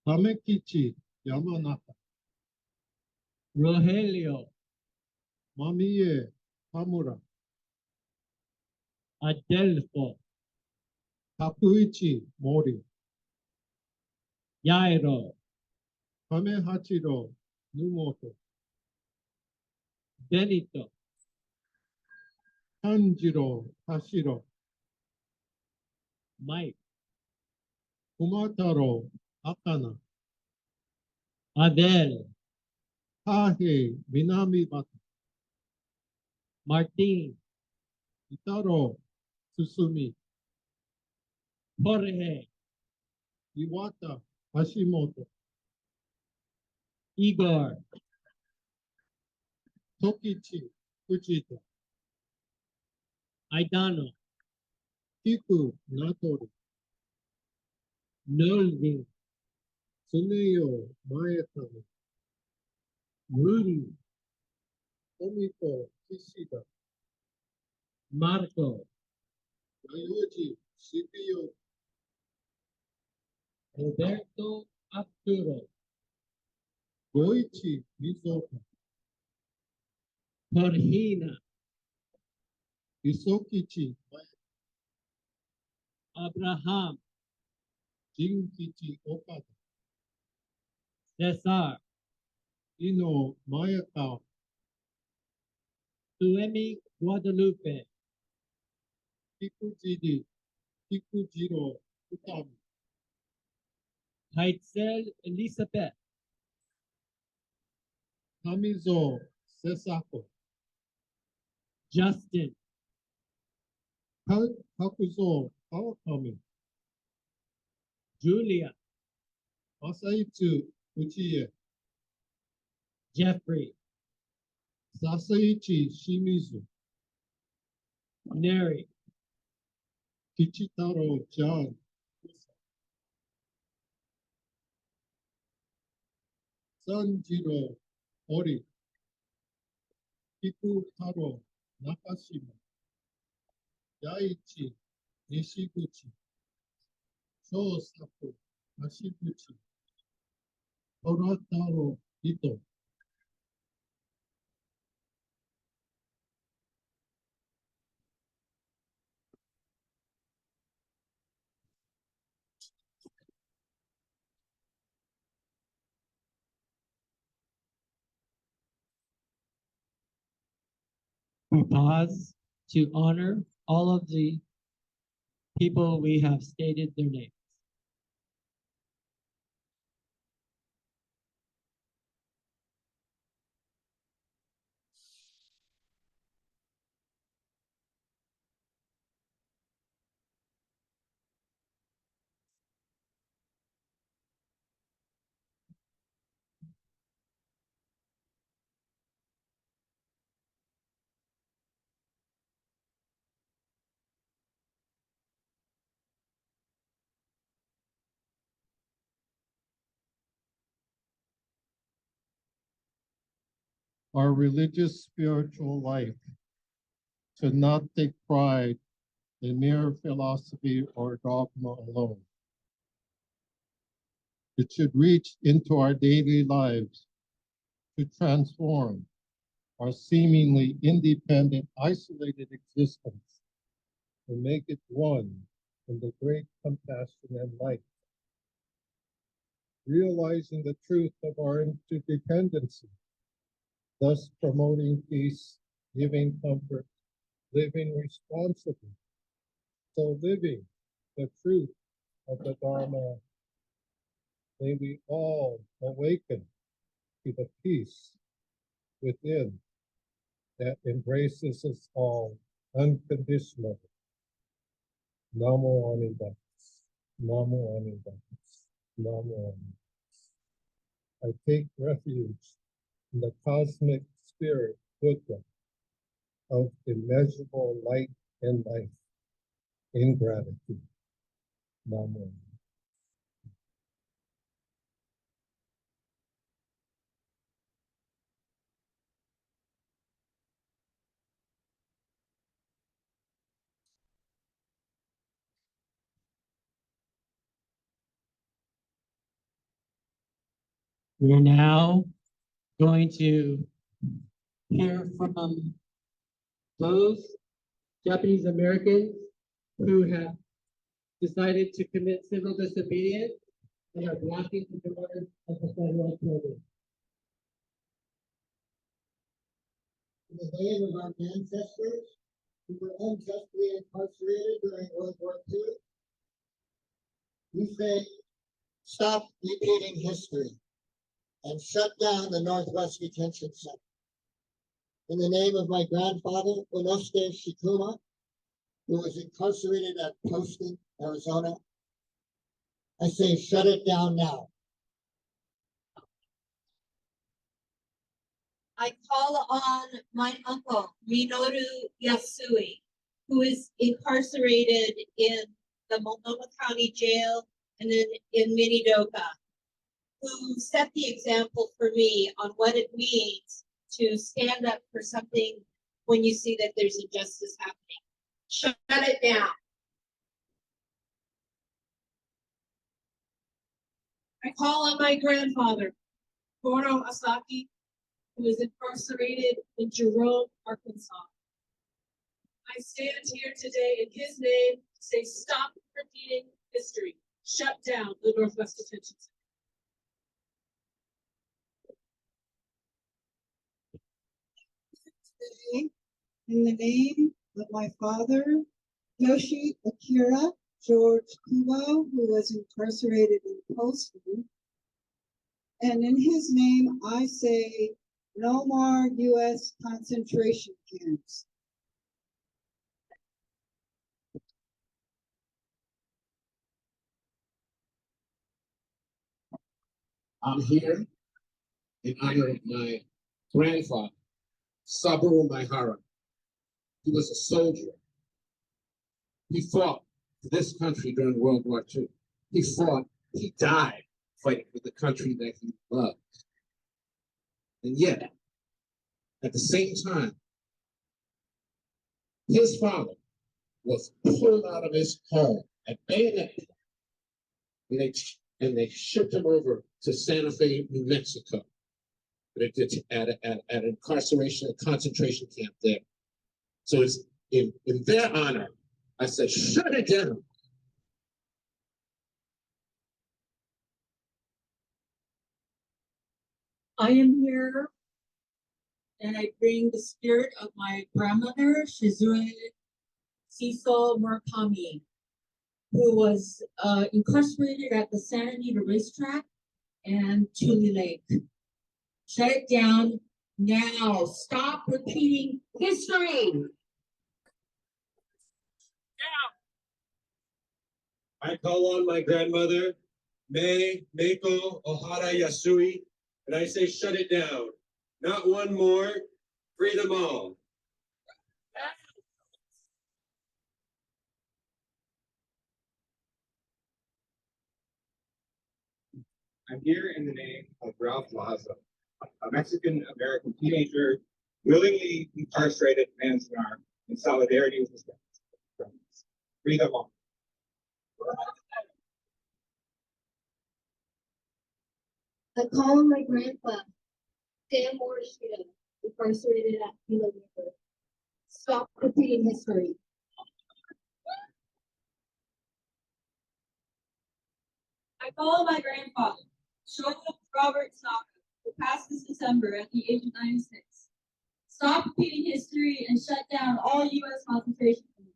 Tamekichi Yamanaka, Rogelio, Mamiye Tamura, Adelfo, Takuichi Mori, Jairo, Kamehachiro Numoto, Benito, Tanjiro Hashiro, Mike, Kumataro Akana, Adel, Tahe Minamibata, Martin, Itaro Susumi, Jorge, Iwata Hashimoto, Igor, Tokichi Fujita, Aidano, Kiku Natori, Nolvi, Tsuneyo Mayatani, Rudy, Tomiko Kishida, Marco, Yayoji Shibio, Roberto, Arturo, Goichi Mizoka, Jorgina, Isokichi Abraham, Jinkichi Okada, Cesar, Ino Mayata, Tuemi, Guadalupe, Kikujiri, Kikujiro Utami, Heitzel, Elizabeth, Kamizo Sesako, Justin, Kakuzo Kawakami, Julia, Masaichu Uchiye, Jeffrey, Sasaichi Shimizu, Neri, Kichitaro John, Sanjiro Ori, Kikutaro Nakashima, Yaichi Nishiguchi, Shosaku Hashiguchi, Torataro Ito, we pause to honor all of the people we have stated their names. our religious spiritual life to not take pride in mere philosophy or dogma alone. It should reach into our daily lives to transform our seemingly independent, isolated existence and make it one in the great compassion and light. Realizing the truth of our interdependency, thus promoting peace, giving comfort, living responsibly. So living the truth of the Dharma, may we all awaken to the peace within that embraces us all unconditionally. Namo Amida. Namo Amida. Namo Amida. I take refuge in the cosmic spirit Buddha of immeasurable light and life in gratitude. Namo. We're now going to hear from those Japanese Americans who have decided to commit civil disobedience and are blocking the doors of the federal program. In the name of our ancestors who were unjustly incarcerated during World War II, we say, stop repeating history and shut down the Northwest Detention Center. In the name of my grandfather, Onosuke Shikuma, who was incarcerated at Poston, Arizona, I say, shut it down now. I call on my uncle, Minoru Yasui, who is incarcerated in the Multnomah County Jail and then in Minidoka, who set the example for me on what it means to stand up for something when you see that there's injustice happening. Shut it down. I call on my grandfather, Goro Asaki, who is incarcerated in Jerome, Arkansas. I stand here today in his name to say, stop repeating history. Shut down the Northwest Detention Center. Today, in the name of my father, Yoshi Akira George Kubo, who was incarcerated in Poston, and in his name, I say, no more U.S. concentration camps. I'm here in honor of my grandfather, Saburo Maihara. He was a soldier. He fought for this country during World War II. He died fighting for the country that he loved. And yet, at the same time, his father was pulled out of his home at bayonet, and they shipped him over to Santa Fe, New Mexico, at an incarceration, a concentration camp there. So it's in their honor, I said, shut it down. I am here and I bring the spirit of my grandmother, Shizue Cecil Murakami, who was incarcerated at the Santa Anita Racetrack and Tule Lake. Shut it down now. Stop repeating history. I call on my grandmother, Meiko Ohara Yasui, and I say, shut it down. Not one more, free them all. I'm here in the name of Ralph Lazo, a Mexican-American teenager willingly incarcerated in Manzanar in solidarity with his friends. Free them all. I call on my grandpa, Sam Morishita, incarcerated at Gila River. Stop repeating history. I call on my grandfather, Shogo Robert Saka, who passed this December at the age of 96. Stop repeating history and shut down all U.S. concentration camps.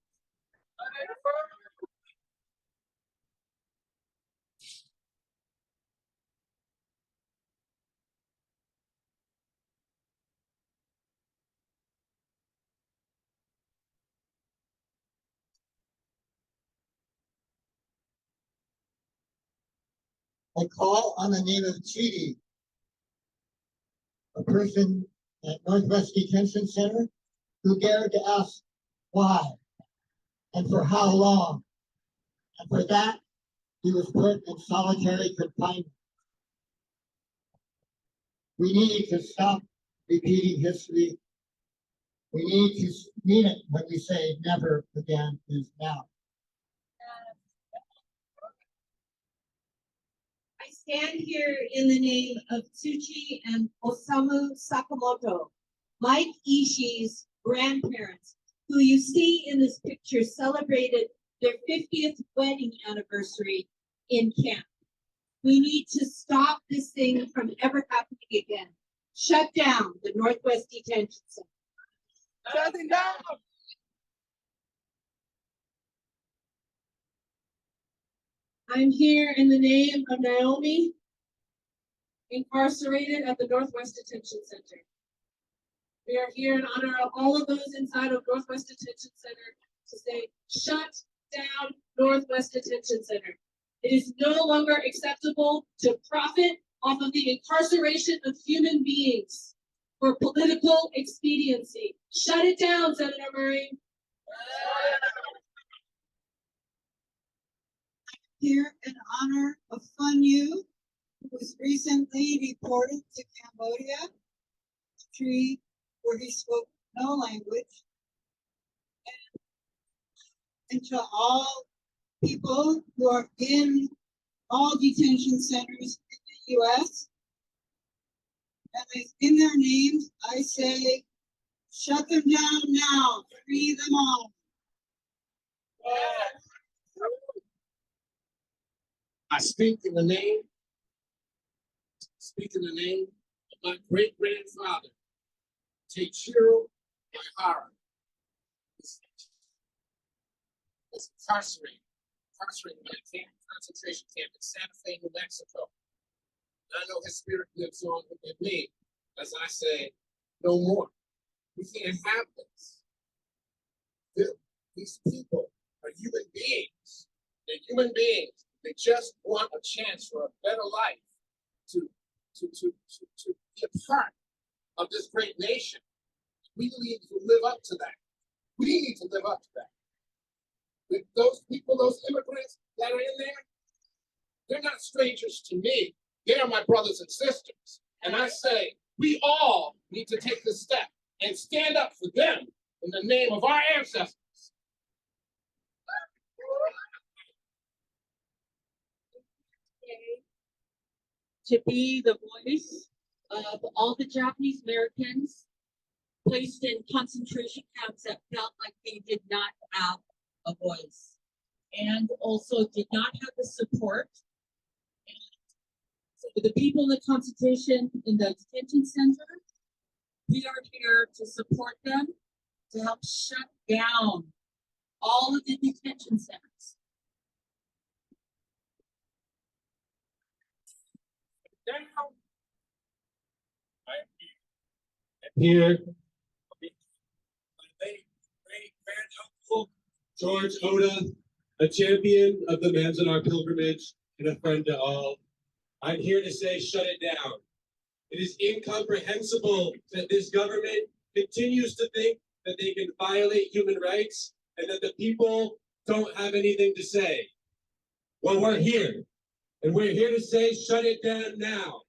I call on the name of Chidi, a person at Northwest Detention Center who dared to ask why and for how long. And for that, he was put in solitary confinement. We need to stop repeating history. We need to mean it when we say never again is now. I stand here in the name of Tsuchi and Osamu Sakamoto, Mike Ishii's grandparents, who you see in this picture celebrated their 50th wedding anniversary in camp. We need to stop this thing from ever happening again. Shut down the Northwest Detention Center. Shutting down. I'm here in the name of Naomi, incarcerated at the Northwest Detention Center. We are here in honor of all of those inside of Northwest Detention Center to say, shut down Northwest Detention Center. It is no longer acceptable to profit off of the incarceration of human beings for political expediency. Shut it down, Senator Murray. Here in honor of Fun Yu, who was recently deported to Cambodia, a country where he spoke no language, and to all people who are in all detention centers in the U.S. And in their names, I say, shut them down now, free them all. I speak in the name of my great-grandfather, Teichiro Maihara, was incarcerated in a concentration camp in Santa Fe, New Mexico. And I know his spirit lives on within me as I say, no more. We can't have this. These people are human beings. They're human beings. They just want a chance for a better life to be a part of this great nation. We need to live up to that. We need to live up to that. With those people, those immigrants that are in there, they're not strangers to me. They are my brothers and sisters. And I say, we all need to take this step and stand up for them in the name of our ancestors. To be the voice of all the Japanese Americans placed in concentration camps that felt like they did not have a voice and also did not have the support. And so the people in the concentration in the detention center, we are here to support them, to help shut down all of the detention centers. Here, my late great-granduncle, George Oda, a champion of the Manzanar pilgrimage and a friend to all. I'm here to say, shut it down. It is incomprehensible that this government continues to think that they can violate human rights and that the people don't have anything to say. Well, we're here, and we're here to say, shut it down now.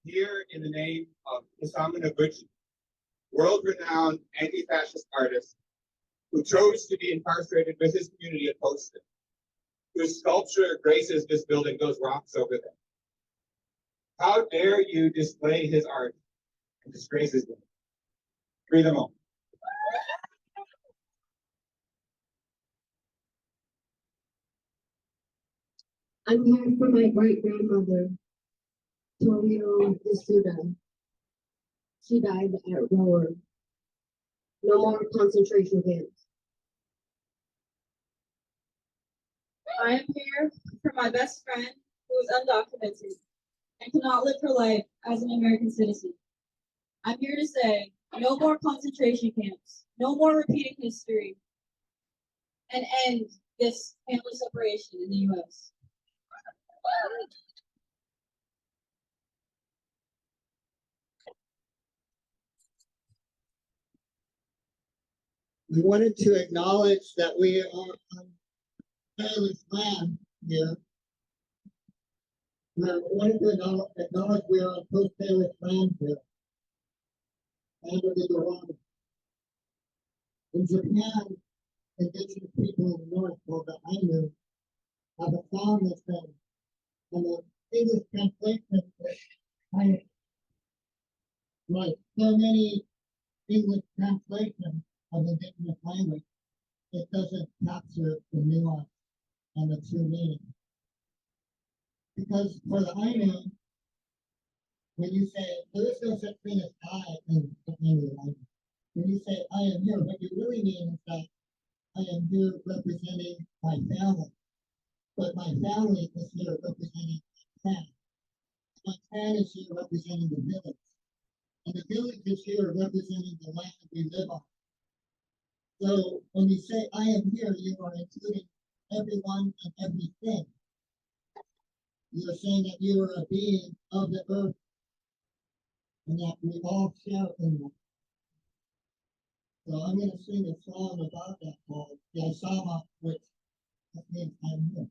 Here in the name of Osamu Noguchi, world-renowned anti-fascist artist who chose to be incarcerated with his community at Poston, whose sculpture graces this building, those rocks over there. How dare you display his art and disgrace his name? Free them all. I'm here for my great-grandmother, Torio Isuda. She died at Rower. No more concentration camps. I am here for my best friend who is undocumented and cannot live her life as an American citizen. I'm here to say no more concentration camps, no more repeating history, and end this family separation in the U.S. We wanted to acknowledge that we are on Spanish land here. We wanted to acknowledge we are on post-Spanish land here. And we're the Rwanda. In Japan, indigenous people in the North, well, that I knew, have a found this thing. And the English translation is kind of like so many English translations of indigenous language, it doesn't capture the nuance and the true meaning. Because for the Ainu, when you say, there is no such thing as I in English language. When you say, I am here, what you really mean is that I am here representing my family. But my family is here representing my clan. My clan is here representing the village. And the village is here representing the land we live on. So when you say, I am here, you are including everyone and everything. You are saying that you are a being of the earth and that we all share in that. So I'm going to sing a song about that called Yaisama, which means I'm here.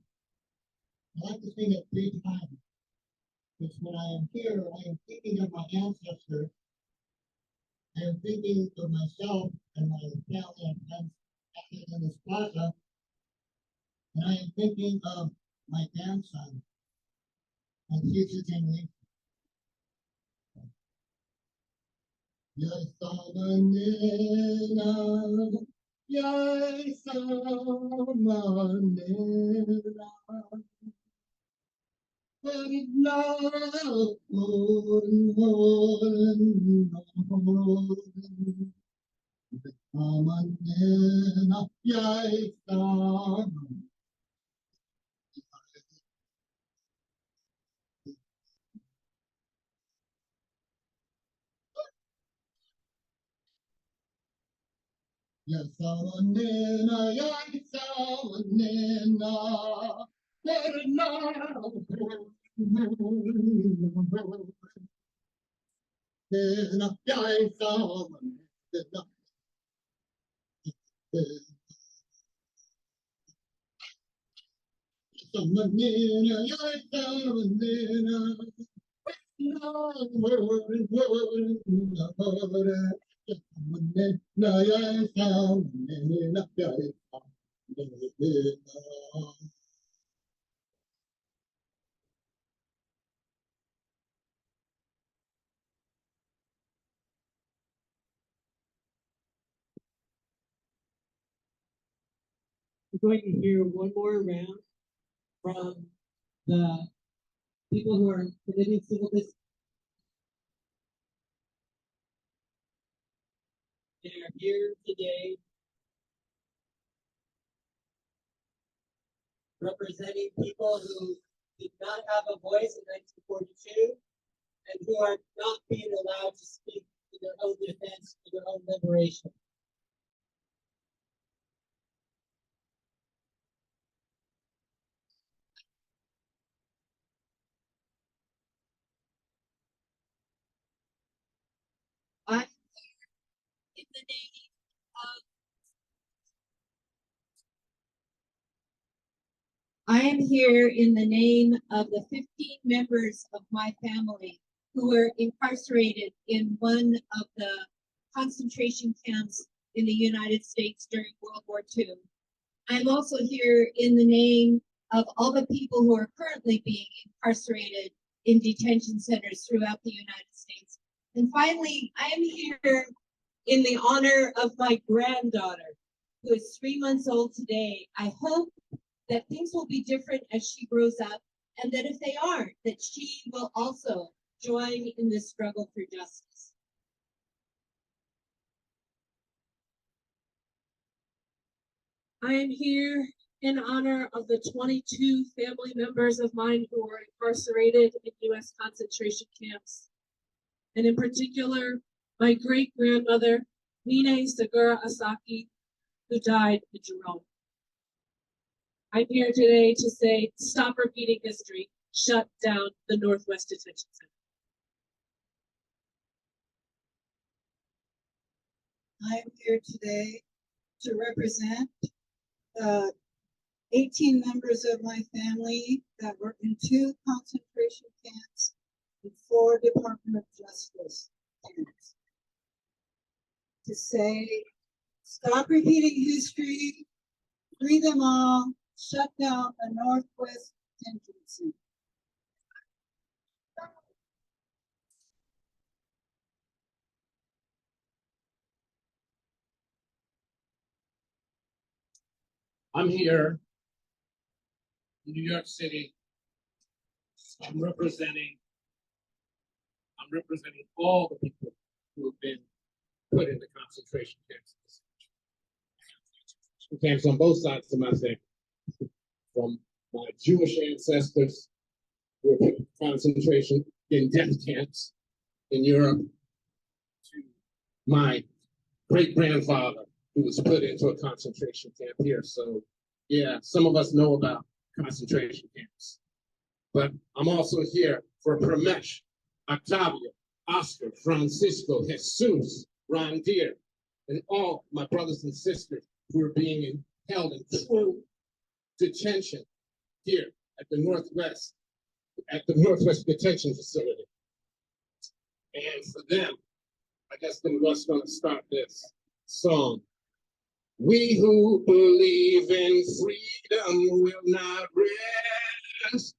I like to sing it 3 times. Because when I am here, I am thinking of my ancestors. I am thinking of myself and my family and friends in this plaza. And I am thinking of my grandson and future generations. Yaisamanena, Yaisamanena. Yasamanena, Yasamanena, We're going to hear one more round from the people who are committing civil disobedience. They are here today representing people who did not have a voice in 1942 and who are not being allowed to speak in their own defense, for their own liberation. I'm in the name of I am here in the name of the 15 members of my family who were incarcerated in one of the concentration camps in the United States during World War II. I'm also here in the name of all the people who are currently being incarcerated in detention centers throughout the United States. And finally, I am here in the honor of my granddaughter, who is 3 months old today. I hope that things will be different as she grows up, and that if they aren't, that she will also join in this struggle for justice. I am here in honor of the 22 family members of mine who were incarcerated in U.S. concentration camps, and in particular, my great-grandmother, Nine Segura Asaki, who died in Jerome. I'm here today to say, stop repeating history, shut down the Northwest Detention Center. I am here today to represent 18 members of my family that were in 2 concentration camps and 4 Department of Justice camps. To say, Stop repeating history. Free them all. Shut down the Northwest Detention Center. I'm here in New York City. I'm representing all the people who have been put into concentration camps. Camps on both sides of my family, from my Jewish ancestors who were put in concentration in death camps in Europe, to my great-grandfather who was put into a concentration camp here. So yeah, some of us know about concentration camps. But I'm also here for Pramesh, Octavio, Oscar, Francisco, Jesus, Randir, and all my brothers and sisters who are being held in true detention here at the Northwest Detention Facility. And for them, I guess I'm just going to start this song. We who believe in freedom will not rest.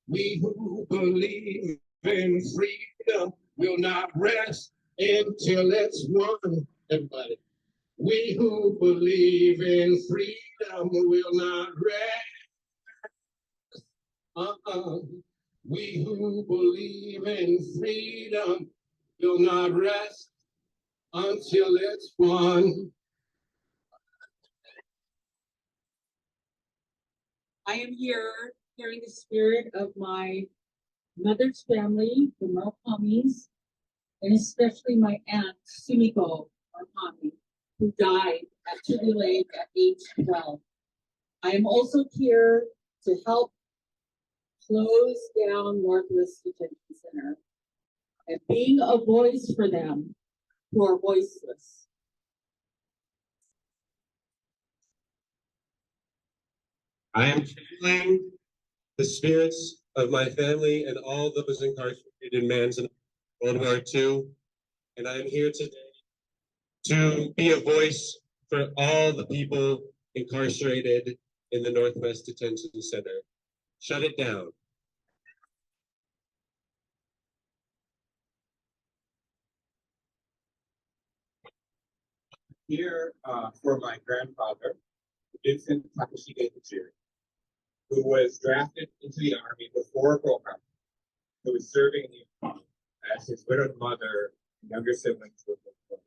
We who believe in freedom will not rest until it's won. Everybody. We who believe in freedom will not rest. We who believe in freedom will not rest until it's won. I am here carrying the spirit of my mother's family, the Murakami's, and especially my aunt, Sumiko Murakami, who died at Tule Lake at age 12. I am also here to help close down Northwest Detention Center and being a voice for them who are voiceless. I am channeling the spirits of my family and all those incarcerated in Manzanar, World War II, and I am here today to be a voice for all the people incarcerated in the Northwest Detention Center. Shut it down. Here for my grandfather, Vincent Takashige Tsuru, who was drafted into the army before World War, who was serving in the army as his widowed mother and younger siblings were deployed.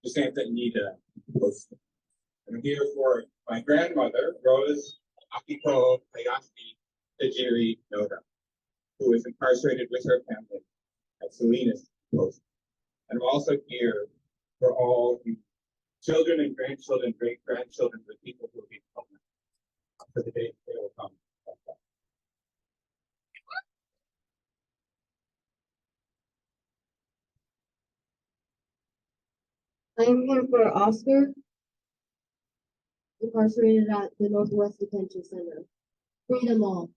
Just Nita posted. I'm here for my grandmother, Rose Akiko Hayashi Tajiri Noda, who is incarcerated with her family at Salinas Post. And I'm also here for all the children and grandchildren, great-grandchildren of the people who will be coming for the day they will come. I am here for Oscar, incarcerated at the Northwest Detention Center. Free them all.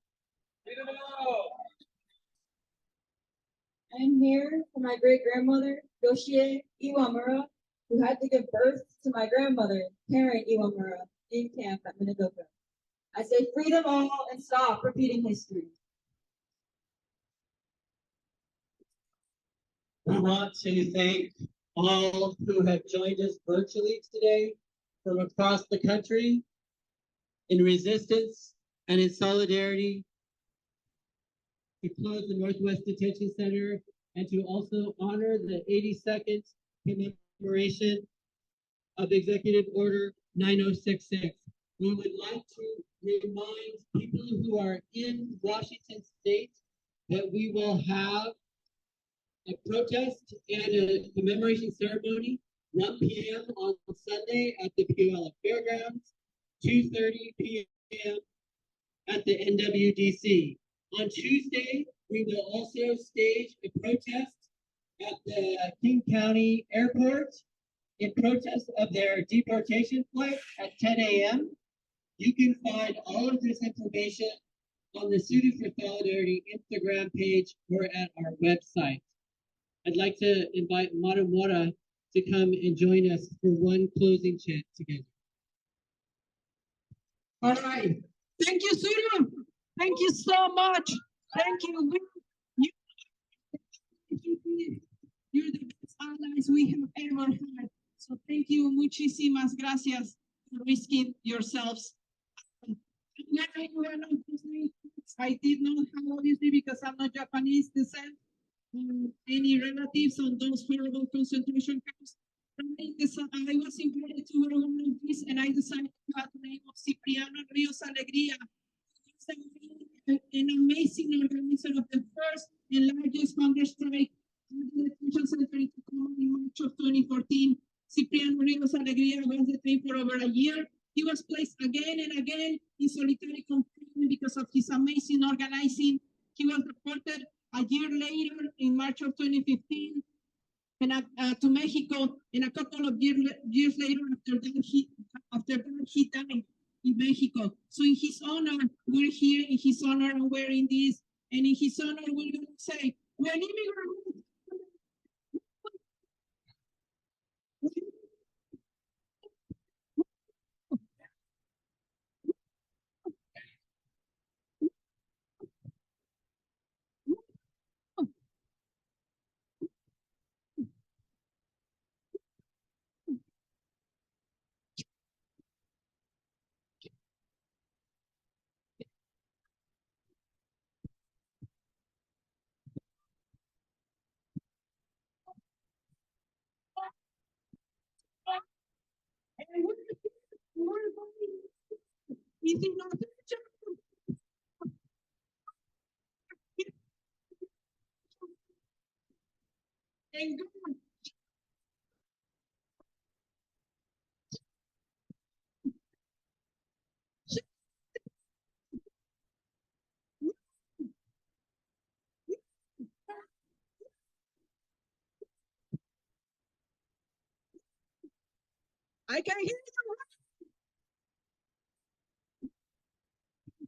I'm here for my great-grandmother, Yoshie Iwamura, who had to give birth to my grandmother, Karen Iwamura, in camp at Minidoka. I say free them all and stop repeating history. We want to thank all who have joined us virtually today from across the country in resistance and in solidarity to close the Northwest Detention Center and to also honor the 82nd commemoration of Executive Order 9066. We would like to remind people who are in Washington State that we will have a protest and a commemoration ceremony 1 p.m. on Sunday at the Puyallup Fairgrounds, 2:30 p.m. at the NWDC. On Tuesday, we will also stage a protest at the King County Airport in protest of their deportation flight at 10 a.m. You can find all of this information on the Suited for Solidarity Instagram page or at our website. I'd like to invite Maru Mora to come and join us for one closing chant together. All right. Thank you, Tsuru. Thank you so much. Thank you. You're the best allies we have ever had. So thank you, muchísimas gracias for risking yourselves. I did not have, obviously, because I'm not Japanese descent, any relatives on those horrible concentration camps. I was invited to one of these, and I decided to have the name of Cipriano Rios Alegría. An amazing organizer of the first and largest hunger strike at the detention center in Tacoma in March of 2014. Cipriano Rios Alegría was detained for over a year. He was placed again and again in solitary confinement because of his amazing organizing. He was deported a year later in March of 2015 and to Mexico, and a couple of years later after that he died in Mexico. So in his honor, we're here, in his honor, I'm wearing this, and in his honor, we're going to say, when immigrants and God. I can hear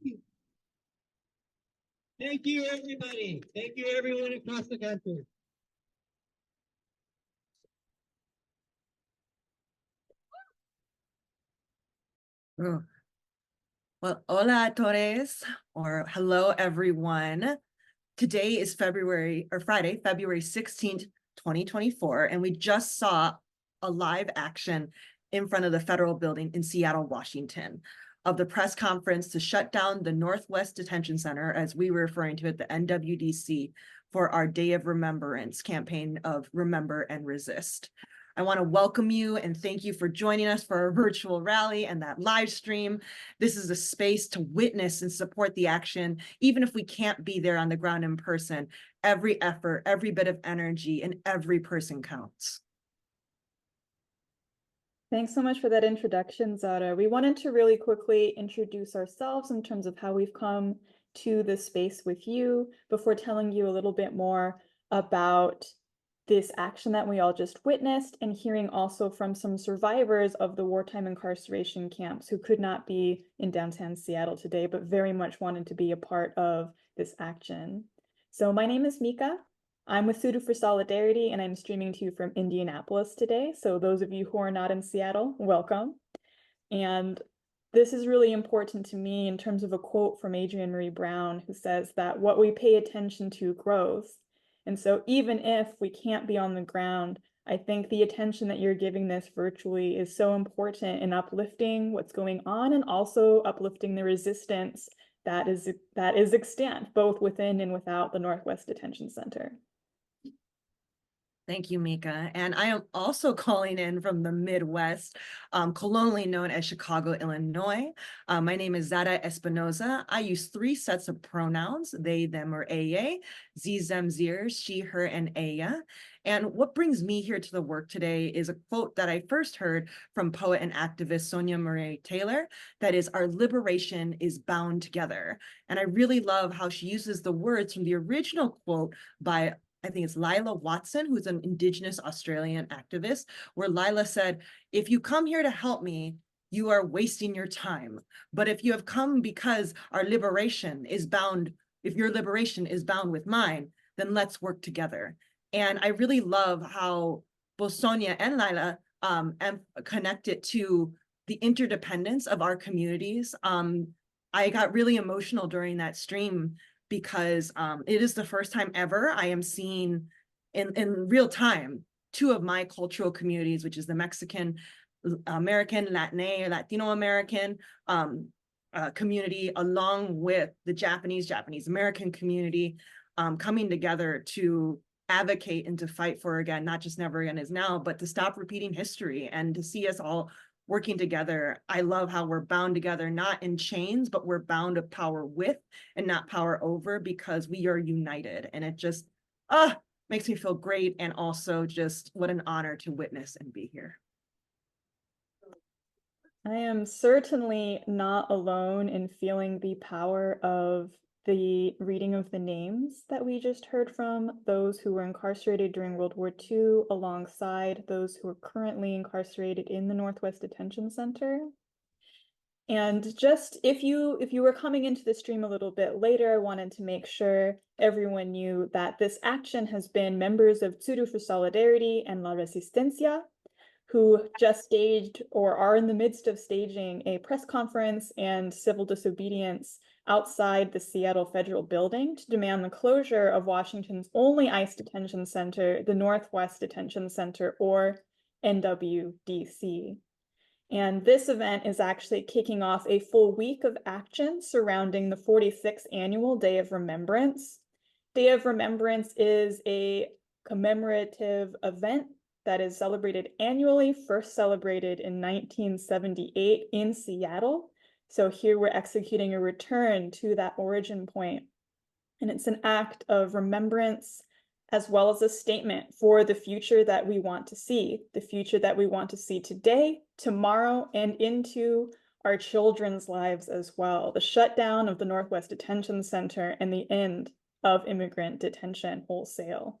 you. Thank you, everybody. Thank you, everyone across the country. Oh. Well, hola a todos, or hello everyone. Today is Friday, February 16th, 2024, and we just saw a live action in front of the federal building in Seattle, Washington, of the press conference to shut down the Northwest Detention Center, as we were referring to it, the NWDC, for our Day of Remembrance campaign of Remember and Resist. I want to welcome you and thank you for joining us for our virtual rally and that live stream. This is a space to witness and support the action, even if we can't be there on the ground in person. Every effort, every bit of energy, and every person counts. Thanks so much for that introduction, Zara. We wanted to really quickly introduce ourselves in terms of how we've come to this space with you before telling you a little bit more about this action that we all just witnessed, and hearing also from some survivors of the wartime incarceration camps who could not be in downtown Seattle today, but very much wanted to be a part of this action. So my name is Mika. I'm with Tsuru for Solidarity, and I'm streaming to you from Indianapolis today. So those of you who are not in Seattle, welcome. And this is really important to me in terms of a quote from Adrienne Marie Brown, who says that what we pay attention to grows. And so even if we can't be on the ground, I think the attention that you're giving this virtually is so important in uplifting what's going on, and also uplifting the resistance that is extant both within and without the Northwest Detention Center. Thank you, Mika. And I am also calling in from the Midwest, colonially known as Chicago, Illinois. My name is Zara Espinoza. I use 3 sets of pronouns, they, them, or aya, ze, them, zers, she, her, and aya. And what brings me here to the work today is a quote that I first heard from poet and activist Sonia Murray Taylor, that is, our liberation is bound together. And I really love how she uses the words from the original quote by, I think it's Lila Watson, who's an Indigenous Australian activist, where Lila said, if you come here to help me, you are wasting your time. But if you have come because our liberation is bound, if your liberation is bound with mine, then let's work together. And I really love how both Sonia and Lila connected to the interdependence of our communities. I got really emotional during that stream because it is the first time ever I am seeing in real time 2 of my cultural communities, which is the Mexican American, Latino American community, along with the Japanese American community, coming together to advocate and to fight for, again, not just never again is now, but to stop repeating history and to see us all working together. I love how we're bound together, not in chains, but we're bound of power with and not power over, because we are united. And it just makes me feel great. And also just what an honor to witness and be here. I am certainly not alone in feeling the power of the reading of the names that we just heard from those who were incarcerated during World War II, alongside those who are currently incarcerated in the Northwest Detention Center. And just if you were coming into the stream a little bit later, I wanted to make sure everyone knew that this action has been members of Tsuru for Solidarity and La Resistencia, who just staged or are in the midst of staging a press conference and civil disobedience outside the Seattle Federal Building to demand the closure of Washington's only ICE detention center, the Northwest Detention Center, or NWDC. And this event is actually kicking off a full week of action surrounding the 46th annual Day of Remembrance. Day of Remembrance is a commemorative event that is celebrated annually, first celebrated in 1978 in Seattle. So here we're executing a return to that origin point. And it's an act of remembrance as well as a statement for the future that we want to see, the future that we want to see today, tomorrow, and into our children's lives as well. The shutdown of the Northwest Detention Center and the end of immigrant detention wholesale.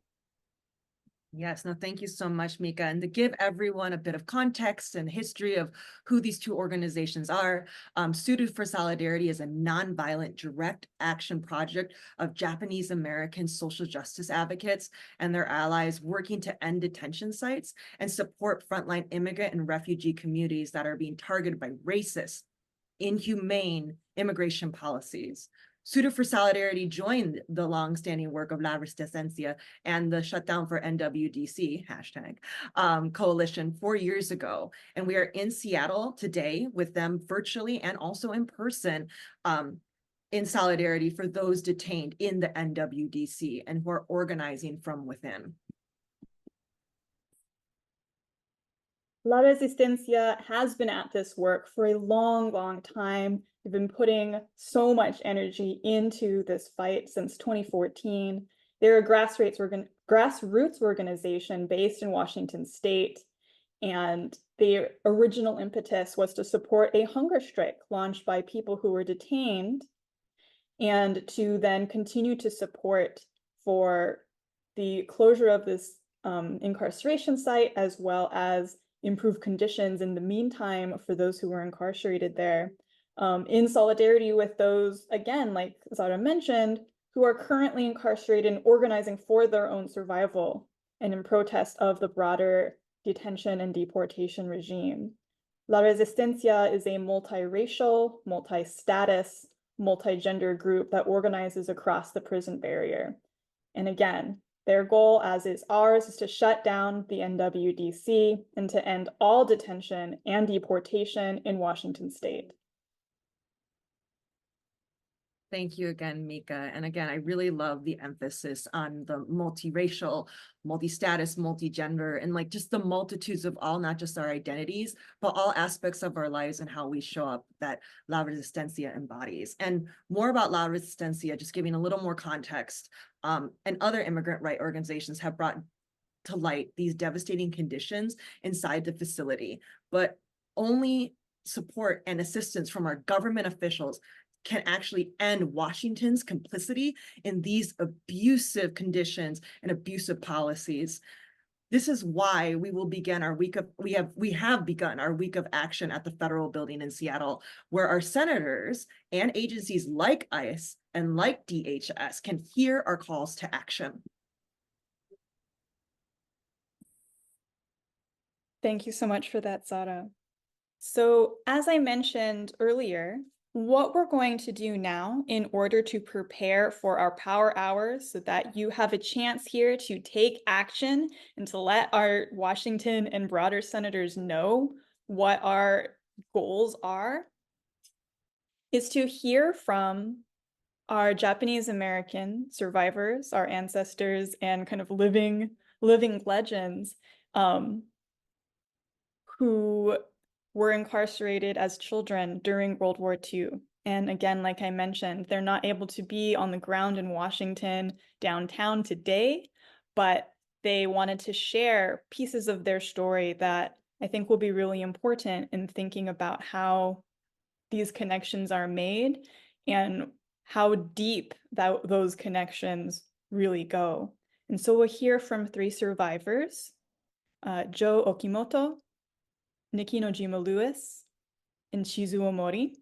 Yes, no, thank you so much, Mika. And to give everyone a bit of context and history of who these 2 organizations are, Tsuru for Solidarity is a nonviolent direct action project of Japanese American social justice advocates and their allies working to end detention sites and support frontline immigrant and refugee communities that are being targeted by racist, inhumane immigration policies. Tsuru for Solidarity joined the longstanding work of La Resistencia and the Shutdown for NWDC coalition 4 years ago. And we are in Seattle today with them virtually and also in person in solidarity for those detained in the NWDC and who are organizing from within. La Resistencia has been at this work for a long, long time. We've been putting so much energy into this fight since 2014. They're a grassroots organization based in Washington State, and the original impetus was to support a hunger strike launched by people who were detained, and to then continue to support for the closure of this incarceration site, as well as improve conditions in the meantime for those who were incarcerated there, in solidarity with those, again, like Zara mentioned, who are currently incarcerated and organizing for their own survival and in protest of the broader detention and deportation regime. La Resistencia is a multiracial, multi-status, multi-gender group that organizes across the prison barrier. And again, their goal, as is ours, is to shut down the NWDC and to end all detention and deportation in Washington State. Thank you again, Mika. And again, I really love the emphasis on the multiracial, multi-status, multi-gender, and like just the multitudes of all, not just our identities, but all aspects of our lives and how we show up that La Resistencia embodies. And more about La Resistencia, just giving a little more context, and other immigrant rights organizations have brought to light these devastating conditions inside the facility, but only support and assistance from our government officials can actually end Washington's complicity in these abusive conditions and abusive policies. This is why we will begin our week of, we have begun our week of action at the federal building in Seattle, where our senators and agencies like ICE and like DHS can hear our calls to action. Thank you so much for that, Sara. So as I mentioned earlier, what we're going to do now in order to prepare for our power hours so that you have a chance here to take action and to let our Washington and broader senators know what our goals are, is to hear from our Japanese American survivors, our ancestors, and kind of living legends who were incarcerated as children during World War II. And again, like I mentioned, they're not able to be on the ground in Washington downtown today, but they wanted to share pieces of their story that I think will be really important in thinking about how these connections are made and how deep those connections really go. And so we'll hear from 3 survivors, Joe Okimoto, Nikki Nojima Lewis, and Shizuo Mori.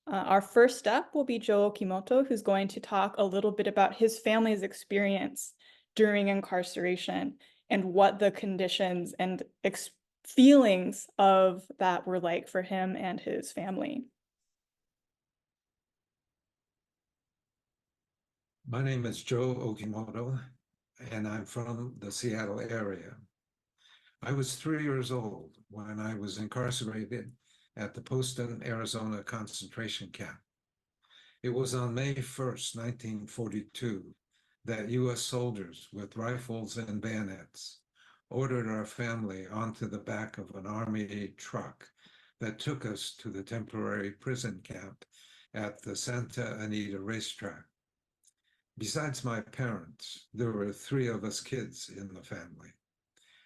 Our first up will be Joe Okimoto, who's going to talk a little bit about his family's experience during incarceration and what the conditions and feelings of that were like for him and his family. My name is Joe Okimoto, and I'm from the Seattle area. I was 3 years old when I was incarcerated at the Poston, Arizona concentration camp. It was on May 1st, 1942, that U.S. soldiers with rifles and bayonets ordered our family onto the back of an Army truck that took us to the temporary prison camp at the Santa Anita racetrack. Besides my parents, there were 3 of us kids in the family.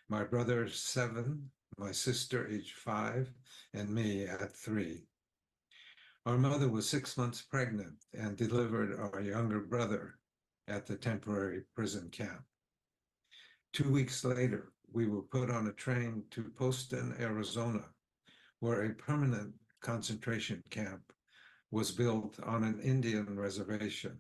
My brother, 7, my sister, age 5, and me at 3. Our mother was 6 months pregnant and delivered our younger brother at the temporary prison camp. 2 weeks later, we were put on a train to Poston, Arizona, where a permanent concentration camp was built on an Indian reservation.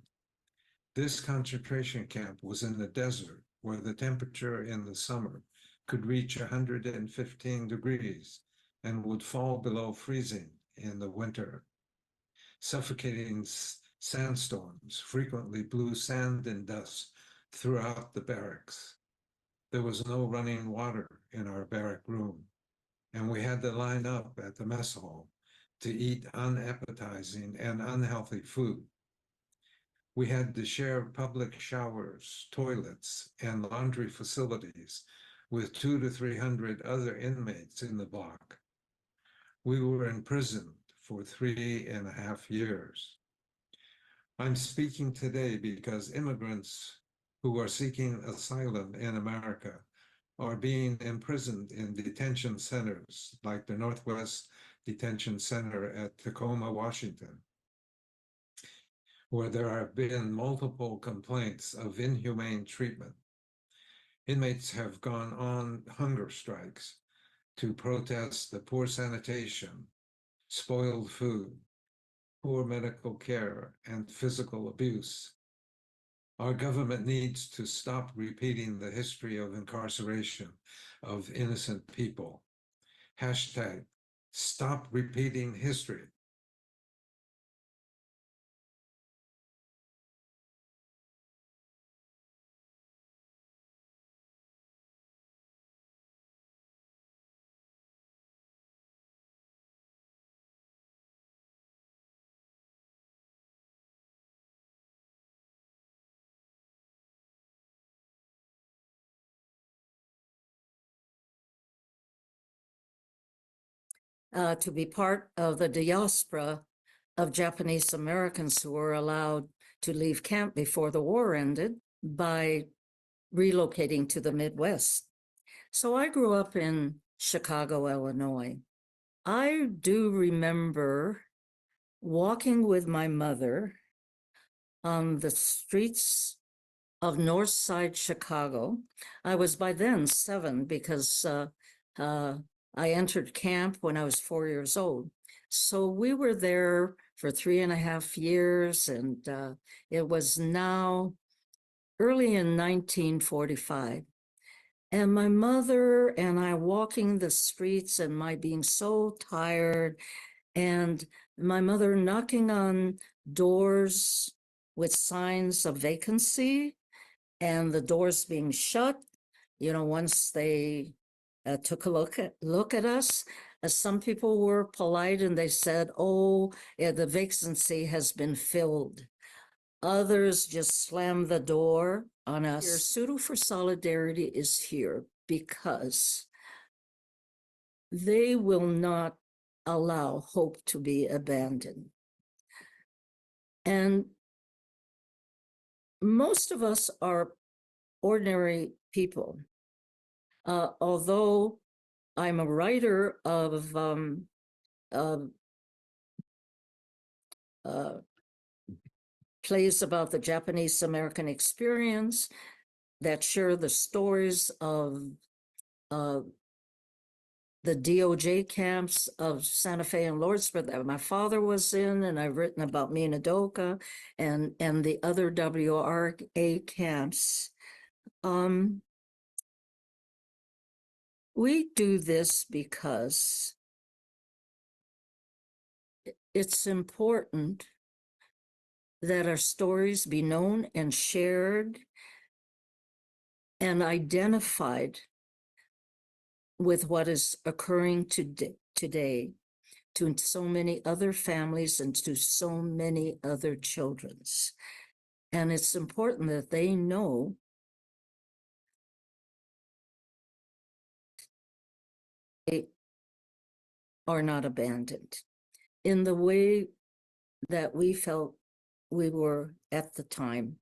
This concentration camp was in the desert, where the temperature in the summer could reach 115 degrees and would fall below freezing in the winter. Suffocating sandstorms frequently blew sand and dust throughout the barracks. There was no running water in our barrack room, and we had to line up at the mess hall to eat unappetizing and unhealthy food. We had to share public showers, toilets, and laundry facilities with 200 to 300 other inmates in the block. We were imprisoned for 3.5 years. I'm speaking today because immigrants who are seeking asylum in America are being imprisoned in detention centers like the Northwest Detention Center at Tacoma, Washington, where there have been multiple complaints of inhumane treatment. Inmates have gone on hunger strikes to protest the poor sanitation, spoiled food, poor medical care, and physical abuse. Our government needs to stop repeating the history of incarceration of innocent people. Hashtag, stop repeating history. To be part of the diaspora of Japanese Americans who were allowed to leave camp before the war ended by relocating to the Midwest. So I grew up in Chicago, Illinois. I do remember walking with my mother on the streets of North Side Chicago. I was by then 7 because I entered camp when I was 4 years old. So we were there for 3.5 years, and it was now early in 1945. And my mother and I walking the streets and my being so tired, and my mother knocking on doors with signs of vacancy and the doors being shut, once they took a look at us. Some people were polite and they said, oh, yeah, the vacancy has been filled. Others just slammed the door on us. Your Tsuru for Solidarity is here because they will not allow hope to be abandoned. And most of us are ordinary people. Although I'm a writer of plays about the Japanese American experience that share the stories of the DOJ camps of Santa Fe and Lordsburg that my father was in, and I've written about Minidoka and the other WRA camps. We do this because it's important that our stories be known and shared and identified with what is occurring today to so many other families and to so many other children's. And it's important that they know they are not abandoned in the way that we felt we were at the time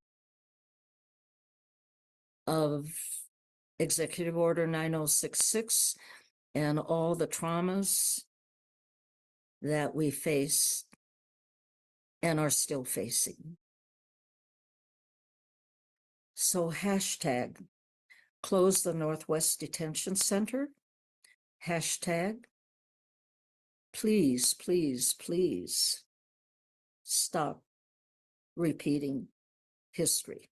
of Executive Order 9066 and all the traumas that we faced and are still facing. So hashtag close the Northwest Detention Center. Hashtag please, please, please stop repeating history.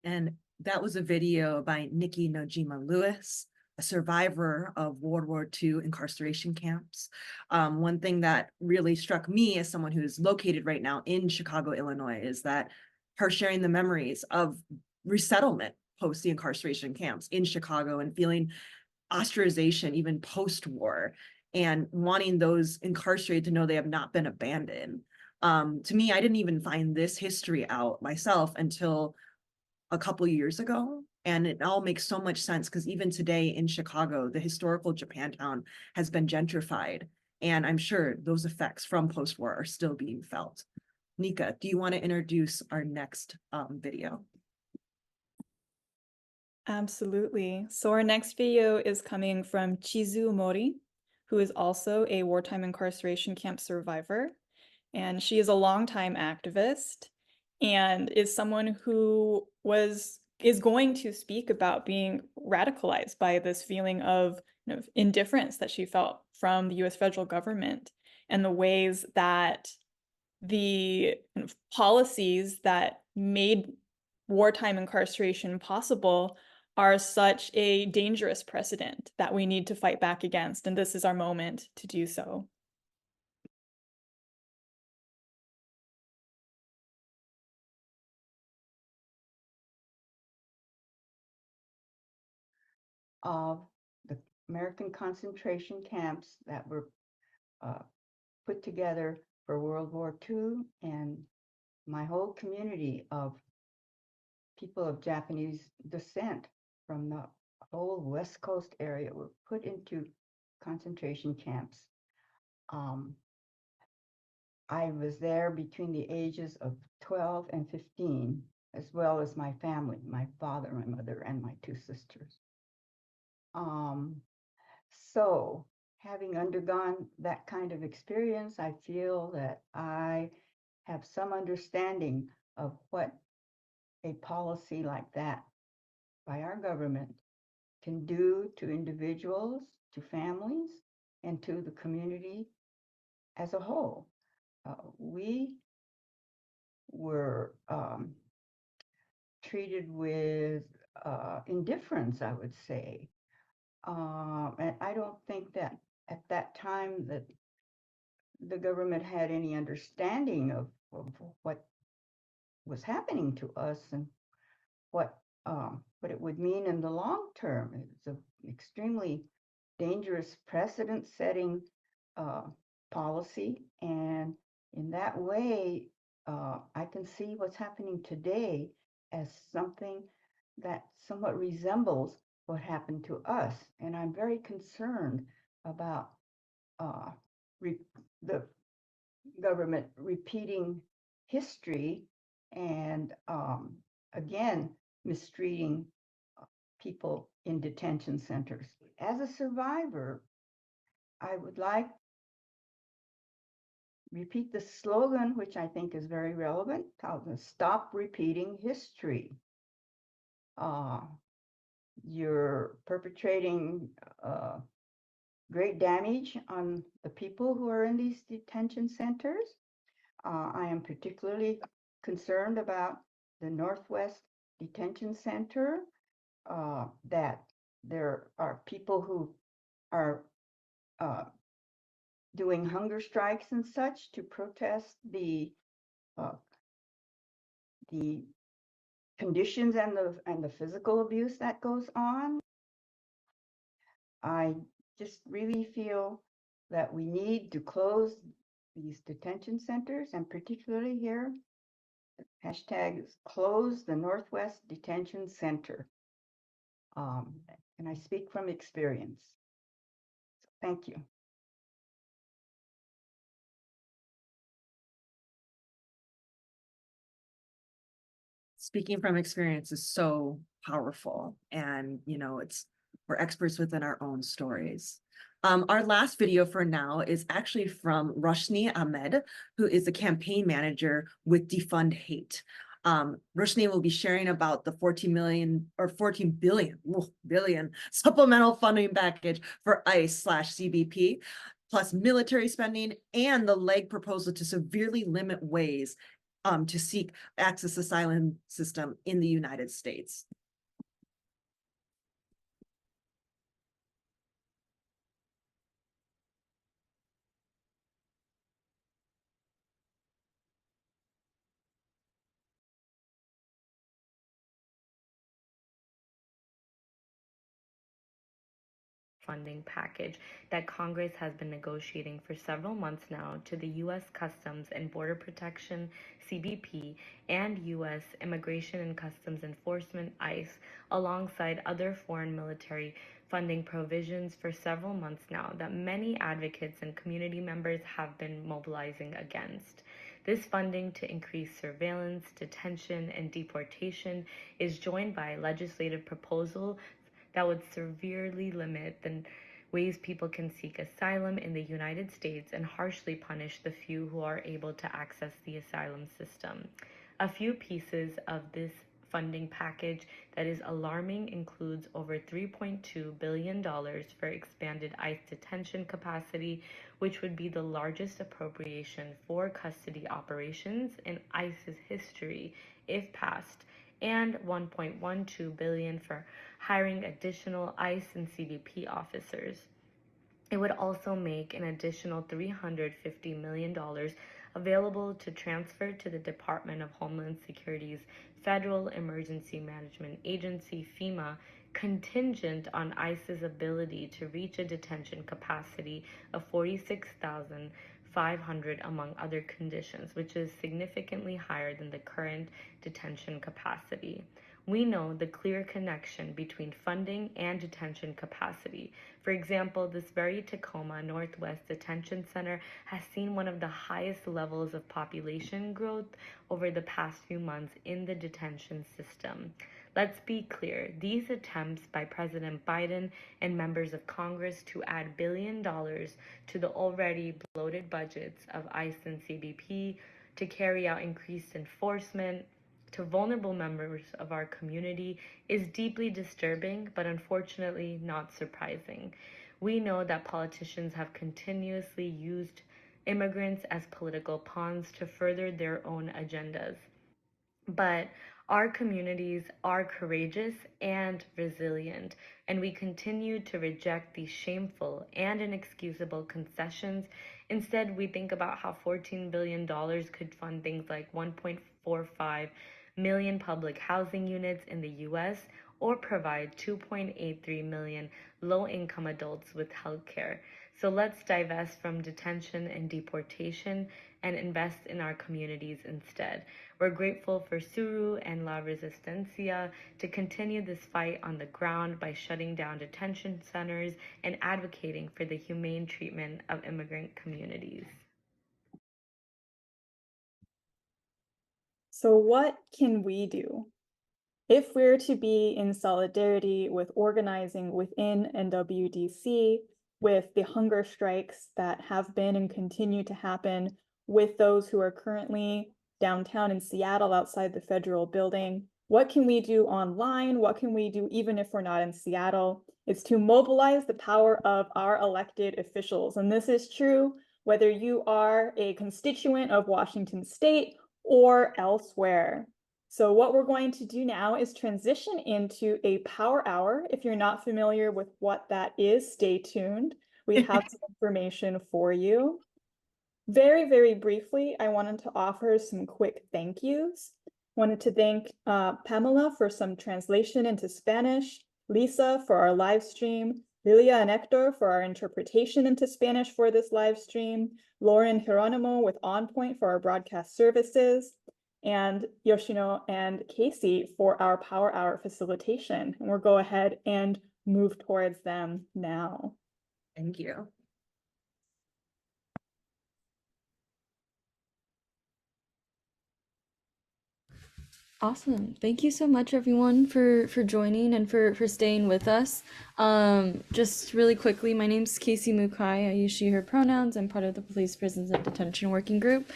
And that was a video by Nikki Nojima Lewis, a survivor of World War II incarceration camps. One thing that really struck me as someone who is located right now in Chicago, Illinois, is that her sharing the memories of resettlement post the incarceration camps in Chicago and feeling ostracization even post-war and wanting those incarcerated to know they have not been abandoned. To me, I didn't even find this history out myself until a couple years ago. And it all makes so much sense because even today in Chicago, the historical Japantown has been gentrified. And I'm sure those effects from post-war are still being felt. Nika, do you want to introduce our next video? Absolutely. So our next video is coming from Chizu Mori, who is also a wartime incarceration camp survivor. And she is a longtime activist and is someone who is going to speak about being radicalized by this feeling of indifference that she felt from the US federal government and the ways that the policies that made wartime incarceration possible are such a dangerous precedent that we need to fight back against. And this is our moment to do so. Of the American concentration camps that were put together for World War II, and my whole community of people of Japanese descent from the whole West Coast area were put into concentration camps. I was there between the ages of 12 and 15, as well as my family, my father, my mother, and my two sisters. So having undergone that kind of experience, I feel that I have some understanding of what a policy like that by our government can do to individuals, to families, and to the community as a whole. We were treated with indifference, I would say. And I don't think that at that time that the government had any understanding of what was happening to us and what it would mean in the long term. It's an extremely dangerous precedent-setting policy, and in that way, I can see what's happening today as something that somewhat resembles what happened to us, and I'm very concerned about the government repeating history and again mistreating people in detention centers. As a survivor, I would like repeat the slogan, which I think is very relevant, called "Stop Repeating History." You're perpetrating great damage on the people who are in these detention centers. I am particularly concerned about the Northwest Detention Center, that there are people who are doing hunger strikes and such to protest the conditions and the physical abuse that goes on. I just really feel that we need to close these detention centers, and particularly here, hashtag close the Northwest Detention Center. And I speak from experience. So thank you. Speaking from experience is so powerful, and we're experts within our own stories. Our last video for now is actually from Roshni Ahmed, who is a campaign manager with Defund Hate. Roshni will be sharing about the 14 billion supplemental funding package for ICE/CBP, plus military spending, and the leg proposal to severely limit ways to seek access asylum system in the United States. Funding package that Congress has been negotiating for several months now to the U.S. Customs and Border Protection, CBP, and U.S. Immigration and Customs Enforcement, ICE, alongside other foreign military funding provisions for several months now that many advocates and community members have been mobilizing against. This funding to increase surveillance, detention, and deportation is joined by a legislative proposal that would severely limit the ways people can seek asylum in the United States and harshly punish the few who are able to access the asylum system. A few pieces of this funding package that is alarming includes over $3.2 billion for expanded ICE detention capacity, which would be the largest appropriation for custody operations in ICE's history if passed, and $1.12 billion for hiring additional ICE and CBP officers. It would also make an additional $350 million available to transfer to the Department of Homeland Security's Federal Emergency Management Agency, FEMA, contingent on ICE's ability to reach a detention capacity of 46,500 among other conditions, which is significantly higher than the current detention capacity. We know the clear connection between funding and detention capacity. For example, this very Tacoma Northwest Detention Center has seen one of the highest levels of population growth over the past few months in the detention system. Let's be clear, these attempts by President Biden and members of Congress to add $1 billion to the already bloated budgets of ICE and CBP, to carry out increased enforcement to vulnerable members of our community is deeply disturbing, but unfortunately not surprising. We know that politicians have continuously used immigrants as political pawns to further their own agendas. But Our communities are courageous and resilient, and we continue to reject these shameful and inexcusable concessions. Instead, we think about how $14 billion could fund things like 1.45 million public housing units in the US or provide 2.83 million low-income adults with health care. So let's divest from detention and deportation and invest in our communities instead. We're grateful for Tsuru and La Resistencia to continue this fight on the ground by shutting down detention centers and advocating for the humane treatment of immigrant communities. So what can we do? If we're to be in solidarity with organizing within NWDC, with the hunger strikes that have been and continue to happen, with those who are currently downtown in Seattle outside the federal building, what can we do online? What can we do even if we're not in Seattle? It's to mobilize the power of our elected officials. And this is true whether you are a constituent of Washington State or elsewhere. So what we're going to do now is transition into a power hour. If you're not familiar with what that is, stay tuned. We have some information for you. Very, very briefly, I wanted to offer some quick thank yous. Wanted to thank Pamela for some translation into Spanish, Lisa for our live stream, Lilia and Hector for our interpretation into Spanish for this live stream, Lauren Geronimo with On Point for our broadcast services, and Yoshino and Casey for our Power Hour facilitation. And we'll go ahead and move towards them now. Thank you. Awesome. Thank you so much, everyone, for joining and for staying with us. Just really quickly, my name's Casey Mukai. I use she, her pronouns. I'm part of the Police, Prisons, and Detention Working Group.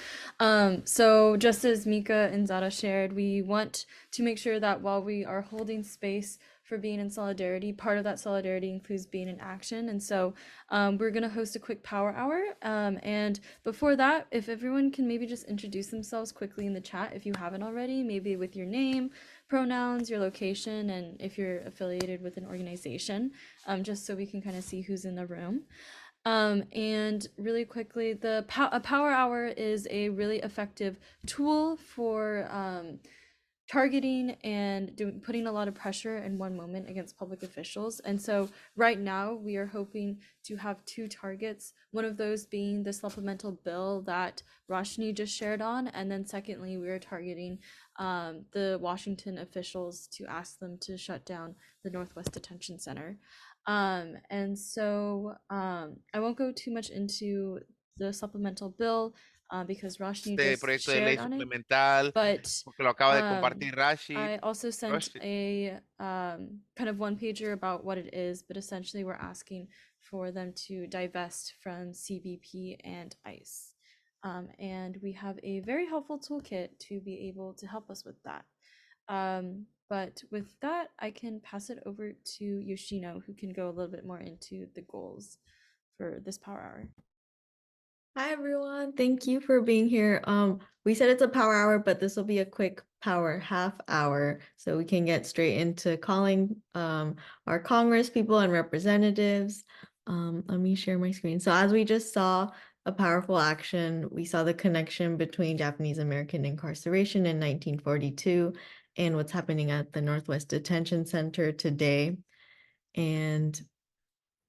So just as Mika and Zara shared, we want to make sure that while we are holding space for being in solidarity, part of that solidarity includes being in action. And so we're going to host a quick power hour. And before that, if everyone can maybe just introduce themselves quickly in the chat, if you haven't already, maybe with your name, pronouns, your location, and if you're affiliated with an organization, just so we can kind of see who's in the room. And really quickly, a power hour is a really effective tool for targeting and putting a lot of pressure in one moment against public officials. And so right now we are hoping to have two targets, one of those being the supplemental bill that Roshni just shared on, and then secondly we are targeting the Washington officials to ask them to shut down the Northwest Detention Center. And so I won't go too much into the supplemental bill because Roshni just shared on it, but lo acaba de compartir Rashi. I also sent a kind of one pager about what it is, but essentially we're asking for them to divest from CBP and ICE. And we have a very helpful toolkit to be able to help us with that. But with that, I can pass it over to Yoshino, who can go a little bit more into the goals for this power hour. Hi everyone, thank you for being here. We said it's a power hour, but this will be a quick power half hour so we can get straight into calling our Congress people and representatives. Let me share my screen. So as we just saw a powerful action, we saw the connection between Japanese American incarceration in 1942 and what's happening at the Northwest Detention Center today. And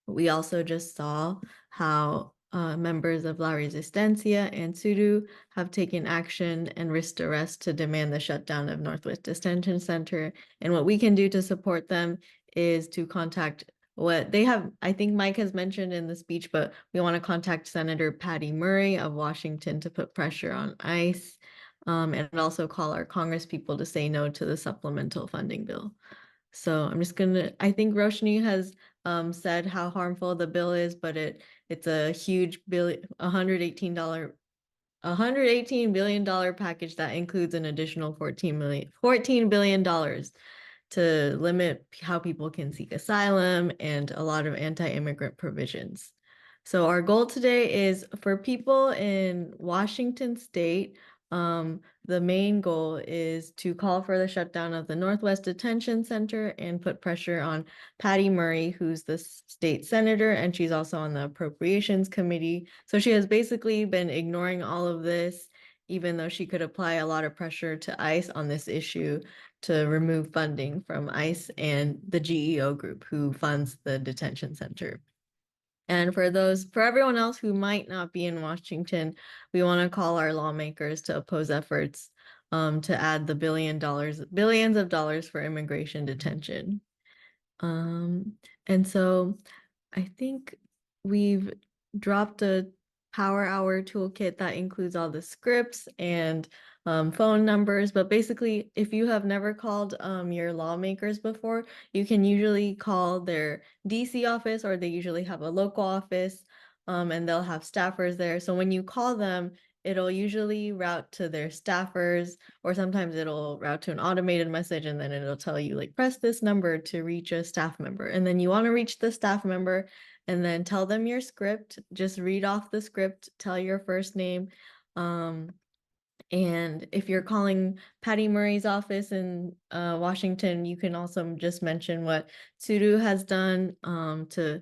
we also just saw how members of La Resistencia and Tsuru have taken action and risked arrest to demand the shutdown of Northwest Detention Center. And what we can do to support them is to contact what they have. I think Mike has mentioned in the speech, but we want to contact Senator Patty Murray of Washington to put pressure on ICE, and also call our Congress people to say no to the supplemental funding bill. So I'm just gonna, I think Roshni has said how harmful the bill is, but it's a huge $118 billion package that includes an additional $14 billion to limit how people can seek asylum and a lot of anti-immigrant provisions. So our goal today is for people in Washington State, the the main goal is to call for the shutdown of the Northwest Detention Center and put pressure on Patty Murray, who's the state senator, and she's also on the Appropriations Committee. So she has basically been ignoring all of this, even though she could apply a lot of pressure to ICE on this issue to remove funding from ICE and the GEO group who funds the detention center. And for everyone else who might not be in Washington, we want to call our lawmakers to oppose efforts to add the billions of dollars for immigration detention. And so I think we've dropped a Power Hour toolkit that includes all the scripts and phone numbers. But basically, if you have never called your lawmakers before, you can usually call their DC office, or they usually have a local office, and they'll have staffers there. So when you call them, it'll usually route to their staffers, or sometimes it'll route to an automated message, and then it'll tell you like, press this number to reach a staff member. And then you want to reach the staff member and then tell them your script. Just read off the script, tell your first name. And if you're calling Patty Murray's office in Washington, you can also just mention what Tsuru has done to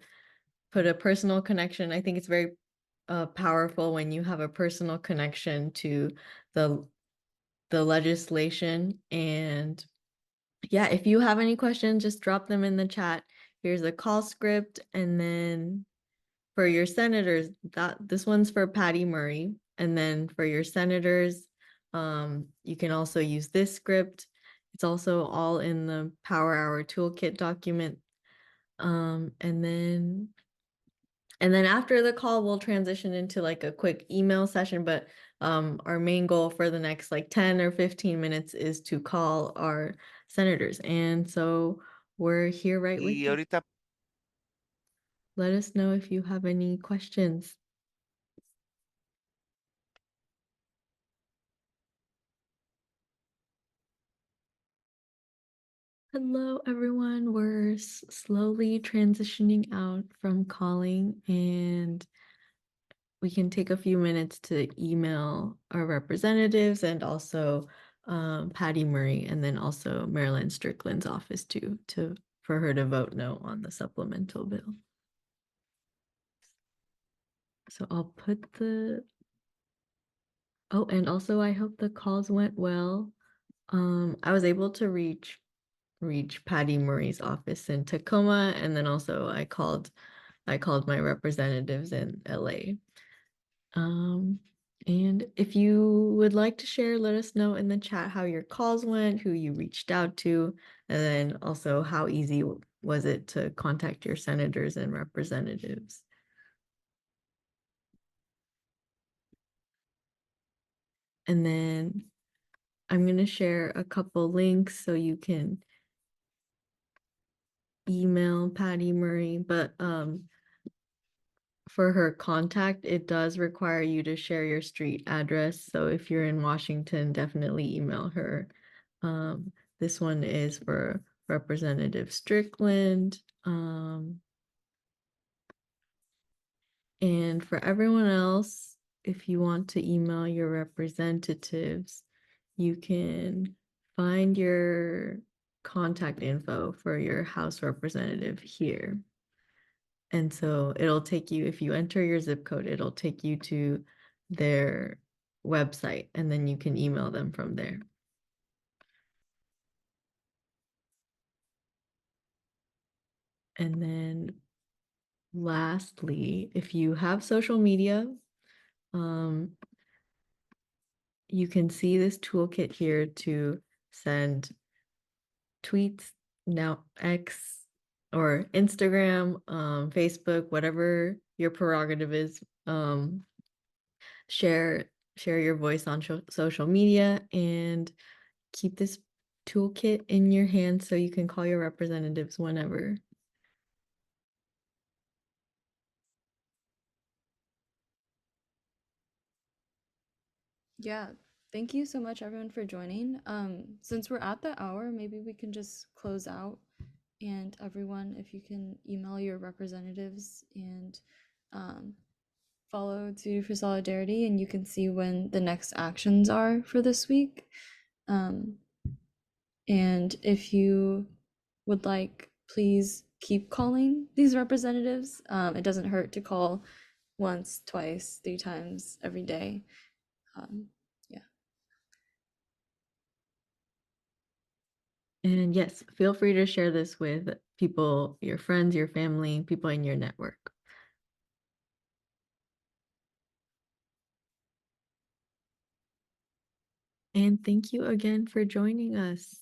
put a personal connection. I think it's very powerful when you have a personal connection to the legislation. And yeah, if you have any questions, just drop them in the chat. Here's a call script, and then for your senators, this one's for Patty Murray, and then for your senators, you can also use this script. It's also all in the Power Hour Toolkit document. And then after the call, we'll transition into like a quick email session, but our main goal for the next like 10 or 15 minutes is to call our senators. And so we're here right with you. Let us know if you have any questions. Hello, everyone. We're slowly transitioning out from calling, and we can take a few minutes to email our representatives and also Patty Murray, and then also Marilyn Strickland's office too, for her to vote no on the supplemental bill. So I'll put oh, and also I hope the calls went well. I was able to reach Patty Murray's office in Tacoma, and then also I called my representatives in LA. And if you would like to share, let us know in the chat how your calls went, who you reached out to, and then also how easy was it to contact your senators and representatives. And then I'm going to share a couple links so you can email Patty Murray, but for her contact, it does require you to share your street address. So if you're in Washington, definitely email her. This one is for Representative Strickland. And for everyone else, if you want to email your representatives, you can find your contact info for your House representative here. And so it'll take you, if you enter your zip code, it'll take you to their website, and then you can email them from there. And then lastly, if you have social media, you can see this toolkit here to send tweets, now X or Instagram, Facebook, whatever your prerogative is. Share your voice on social media, and keep this toolkit in your hand so you can call your representatives whenever. Yeah, thank you so much everyone for joining. Since we're at the hour, maybe we can just close out, and everyone, if you can email your representatives and follow Tsuru for Solidarity and you can see when the next actions are for this week. And if you would like, please keep calling these representatives. It doesn't hurt to call once, twice, 3 times every day. Yeah. And yes, feel free to share this with people, your friends, your family, people in your network. And thank you again for joining us.